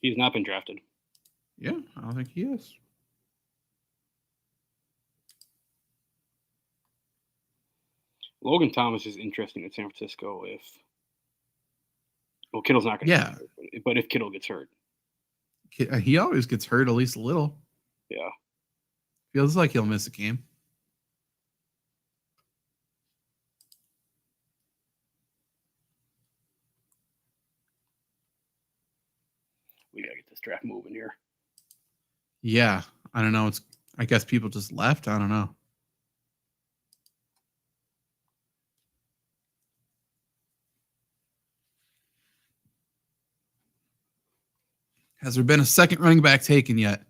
He's not been drafted. Yeah, I don't think he is. Logan Thomas is interesting in San Francisco if... Well, Kittle's not going to get hurt, but if Kittle gets hurt. He always gets hurt at least a little. Yeah. Feels like he'll miss a game. We got to get this draft moving here. Yeah. I don't know. I guess people just left. I don't know. Has there been a second running back taken yet?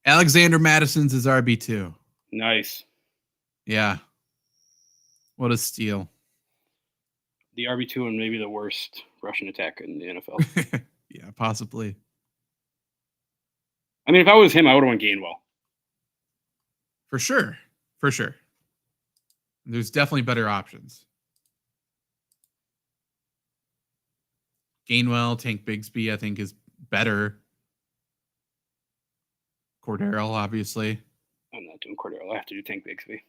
Alexander Madison's is RB2. Nice. Yeah. What a steal. The RB2 and maybe the worst rushing attack in the NFL. Yeah, possibly. I mean, if I was him, I would have went Gainwell. For sure. For sure. There's definitely better options. Gainwell, Tank Bigsby, I think is better. Cordero, obviously. I'm not doing Cordero. I have to do Tank Bigsby.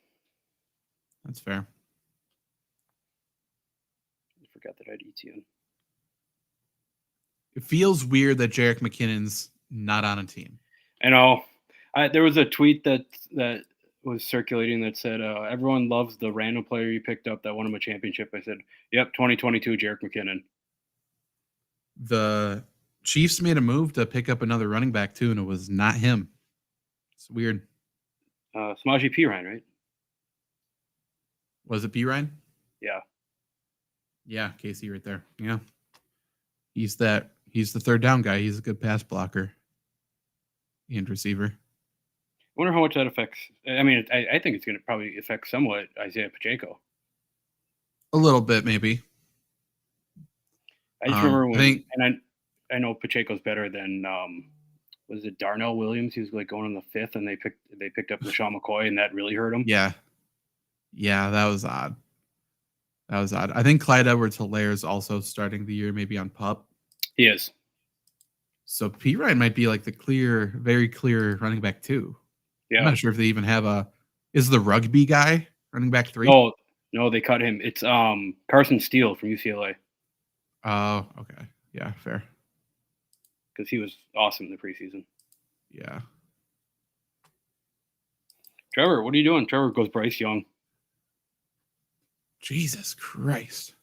That's fair. I forgot that I had Etienne. It feels weird that Jerick McKinnon's not on a team. I know. There was a tweet that was circulating that said, everyone loves the random player you picked up that won him a championship. I said, yep, 2022, Jerick McKinnon. The Chiefs made a move to pick up another running back, too, and it was not him. It's weird. Samaje Perine, right? Was it Perine? Yeah. Yeah, Casey right there. Yeah. He's the third down guy. He's a good pass blocker and receiver. I wonder how much that affects. I mean, I think it's going to probably affect somewhat Isaiah Pacheco. A little bit, maybe. I just remember when, I know Pacheco's better than was it Darnell Williams? He was like going in the 5th, and they picked up LaShawn McCoy, and that really hurt him. Yeah, that was odd. I think Clyde Edwards-Helaire is also starting the year maybe on PUP. He is. So Perine might be like the very clear running back too. Yeah. I'm not sure if they even have is the rugby guy running back 3? No, they cut him. It's Carson Steele from UCLA. Oh, okay. Yeah, fair. Because he was awesome in the preseason. Yeah. Trevor, what are you doing? Trevor goes Bryce Young. Jesus Christ.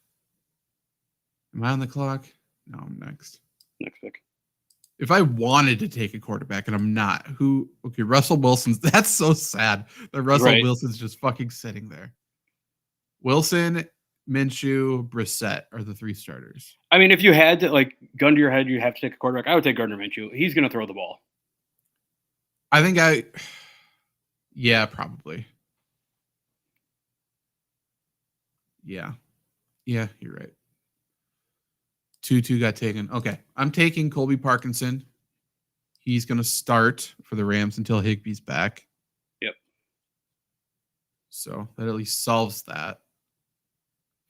Am I on the clock? No, I'm next. Next pick. If I wanted to take a quarterback and I'm not, okay, Russell Wilson's, that's so sad that Russell Wilson's just fucking sitting there. Wilson, Minshew, Brissett are the 3 starters. I mean, if you had to, like, gun to your head, you have to take a quarterback, I would take Gardner Minshew. He's going to throw the ball. Yeah, probably. Yeah, you're right. 2-2 got taken. Okay, I'm taking Colby Parkinson. He's going to start for the Rams until Higbee's back. Yep. So that at least solves that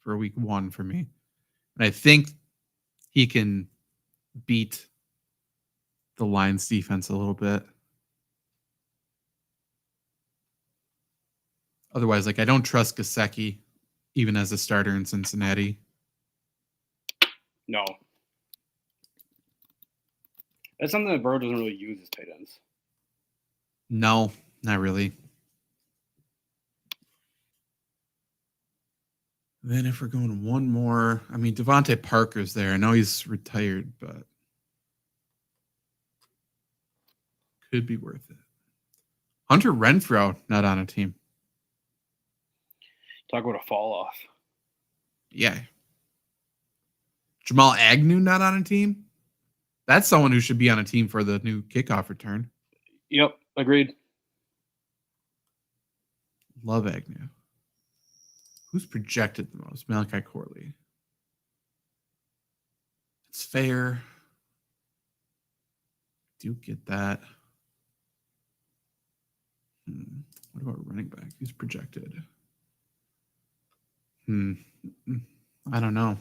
for week 1 for me. And I think he can beat the Lions defense a little bit. Otherwise, I don't trust Gesicki even as a starter in Cincinnati. No. That's something that Burrow doesn't really use as tight ends. No, not really. Then if we're going one more, I mean, Devontae Parker's there. I know he's retired, but could be worth it. Hunter Renfrow, not on a team. Talk about a fall off. Yeah. Jamal Agnew, not on a team? That's someone who should be on a team for the new kickoff return. Yep, agreed. Love Agnew. Who's projected the most? Malachi Corley. It's fair. Do get that. What about running back? Who's projected? I don't know.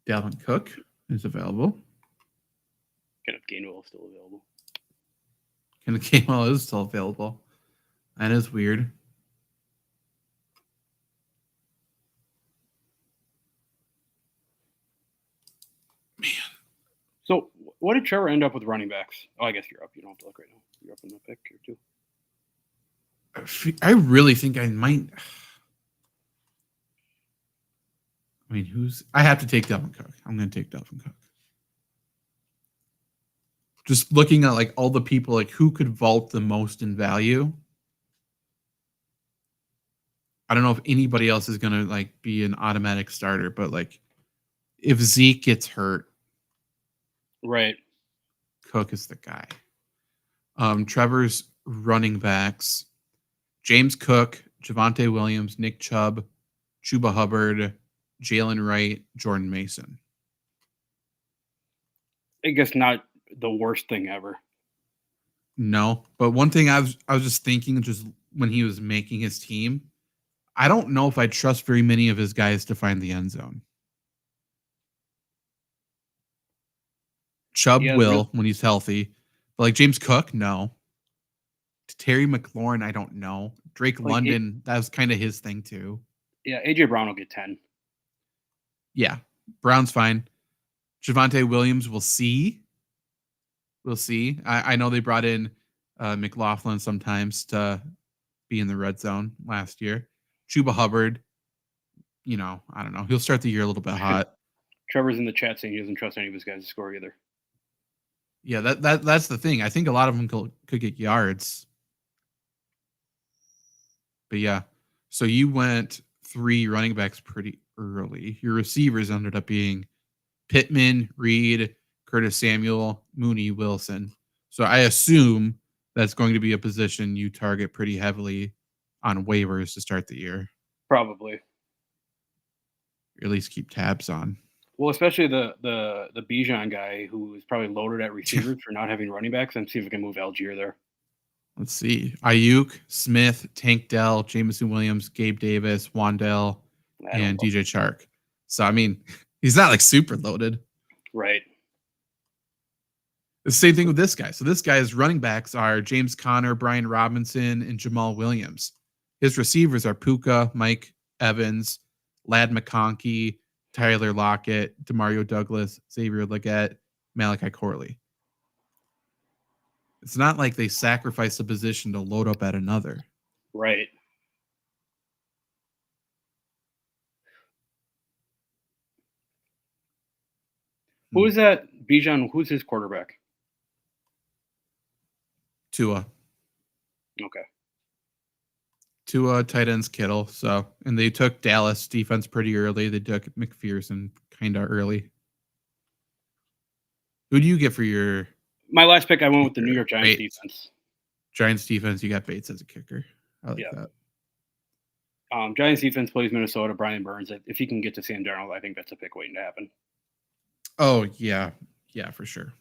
Dalvin Cook is available. Kenneth Gainwell is still available. Kenneth Gainwell is still available. That is weird. Man. So, what did Trevor end up with running backs? Oh, I guess you're up. You don't have to look right now. You're up in the pick or 2. I really think I might. I mean, I have to take Dalvin Cook. I'm going to take Dalvin Cook. Just looking at all the people, who could vault the most in value. I don't know if anybody else is going to be an automatic starter, but if Zeke gets hurt, right, Cook is the guy. Trevor's running backs: James Cook, Javonte Williams, Nick Chubb, Chuba Hubbard, Jalen Wright, Jordan Mason. I guess not the worst thing ever. No, but one thing I was just thinking, just when he was making his team, I don't know if I trust very many of his guys to find the end zone. Chubb Yeah, will when he's healthy, but like James Cook, no. Terry McLaurin, I don't know. Drake like London, that was kind of his thing too. yeah, AJ Brown will get 10. Yeah, Brown's fine. Javonte Williams, we'll see. We'll see. I know they brought in McLaughlin sometimes to be in the red zone last year. Chuba Hubbard, I don't know. He'll start the year a little bit hot. Trevor's in the chat saying he doesn't trust any of his guys to score either. Yeah, that's the thing. I think a lot of them could get yards. But yeah, so you went 3 running backs pretty early. Your receivers ended up being Pittman, Reed, Curtis Samuel, Mooney, Wilson. So I assume that's going to be a position you target pretty heavily on waivers to start the year. Probably. Or at least keep tabs on. Well, especially the Bijan guy who is probably loaded at receivers for not having running backs. And see if we can move Algier there. Let's see. Ayuk, Smith, Tank Dell, Jameson Williams, Gabe Davis, Wandell, and DJ Chark. So, I mean, he's not like super loaded. Right. The same thing with this guy. So this guy's running backs are James Conner, Brian Robinson, and Jamal Williams. His receivers are Puka, Mike Evans, Lad McConkey, Tyler Lockett, Demario Douglas, Xavier Legette, Malachi Corley. It's not like they sacrificed a position to load up at another. Right. Who is that? Bijan, who's his quarterback? Tua. Okay. Tua, tight ends, Kittle. So, and they took Dallas defense pretty early. They took McPherson kind of early. Who do you get for your... My last pick, I went with the New York Giants defense. Giants defense, you got Bates as a kicker. I like that. Giants defense plays Minnesota, Brian Burns. If he can get to Sam Darnold, I think that's a pick waiting to happen. Oh, yeah. Yeah, for sure.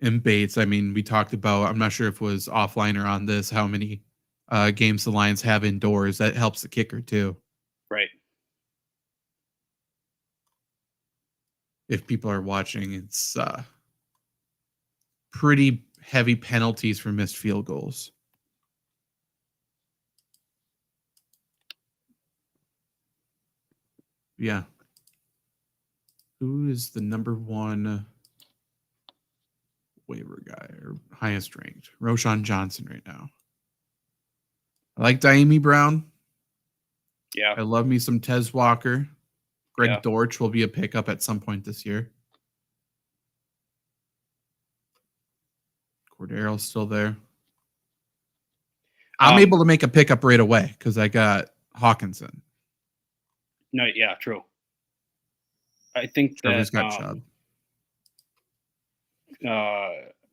And Bates, I mean, we talked about, I'm not sure if it was offline or on this, how many games the Lions have indoors. That helps the kicker, too. Right. If people are watching, it's pretty heavy penalties for missed field goals. Yeah. Who is the number one waiver guy or highest ranked? Roshan Johnson right now. I like Daimi Brown. Yeah. I love me some Tez Walker. Greg Dortch will be a pickup at some point this year. Cordero's still there. I'm able to make a pickup right away because I got Hawkinson. No, yeah, true. I think Trevor's that got Chubb.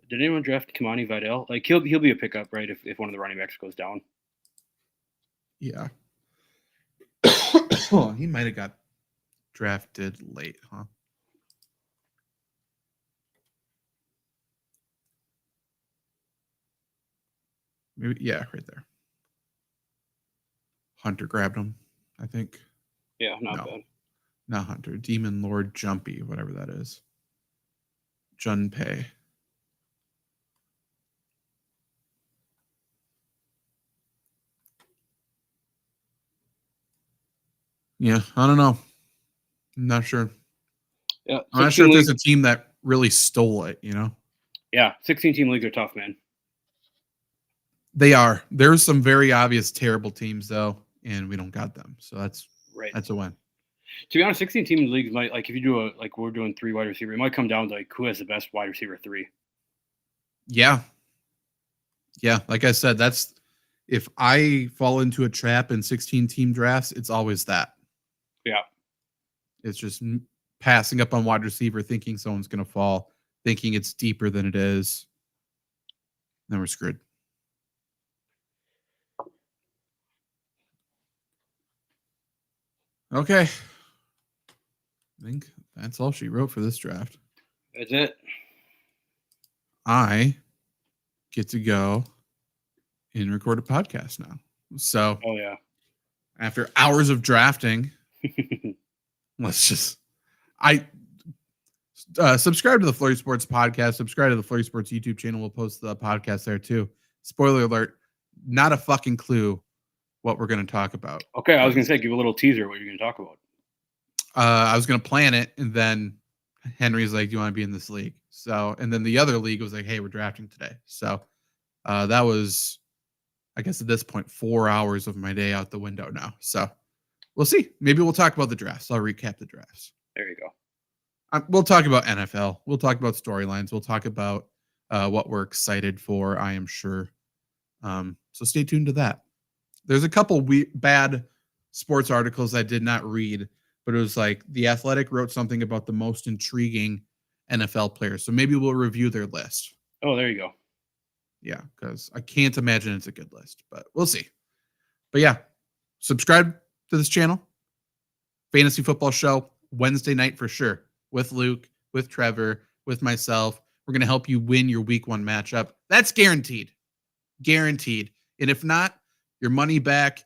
Did anyone draft Kimani Vidal? Like he'll be a pickup, right? If one of the running backs goes down. Yeah. Oh, he might have got drafted late, huh? Maybe, yeah, right there. Hunter grabbed him, I think. Yeah, not bad. Not Hunter. Demon Lord Jumpy, whatever that is. Junpei. Yeah, I don't know. I'm not sure. Yeah, I'm not sure if there's a team that really stole it, you know? Yeah, 16-team leagues are tough, man. They are. There's some very obvious terrible teams, though, and we don't got them. So that's right. That's a win. To be honest, 16-team leagues might, like, if you do we're doing 3 wide receiver, it might come down to, like, who has the best wide receiver 3. Yeah. Yeah, like I said, that's if I fall into a trap in 16-team drafts, it's always that. Yeah. It's just passing up on wide receiver, thinking someone's going to fall, thinking it's deeper than it is. Then we're screwed. Okay. I think that's all she wrote for this draft. That's it. I get to go and record a podcast now. So Oh yeah. after hours of drafting, I subscribe to the Flurry Sports podcast, subscribe to the Flurry Sports YouTube channel. We'll post the podcast there too. Spoiler alert, not a fucking clue what we're going to talk about. Okay, I was gonna say give a little teaser what you're gonna talk about. I was going to plan it, and then Henry's like, do you want to be in this league? So, and then the other league was like, hey, we're drafting today. So that was, I guess at this point, 4 hours of my day out the window now. So we'll see. Maybe we'll talk about the drafts. I'll recap the drafts. There you go. We'll talk about NFL. We'll talk about storylines. We'll talk about what we're excited for, I am sure. So stay tuned to that. There's a couple bad sports articles I did not read, but it was like The Athletic wrote something about the most intriguing NFL players. So maybe we'll review their list. Oh, there you go. Yeah, because I can't imagine it's a good list, but we'll see. But yeah, subscribe to this channel. Fantasy Football Show, Wednesday night for sure. With Luke, with Trevor, with myself. We're going to help you win your week 1 matchup. That's guaranteed. Guaranteed. And if not, your money back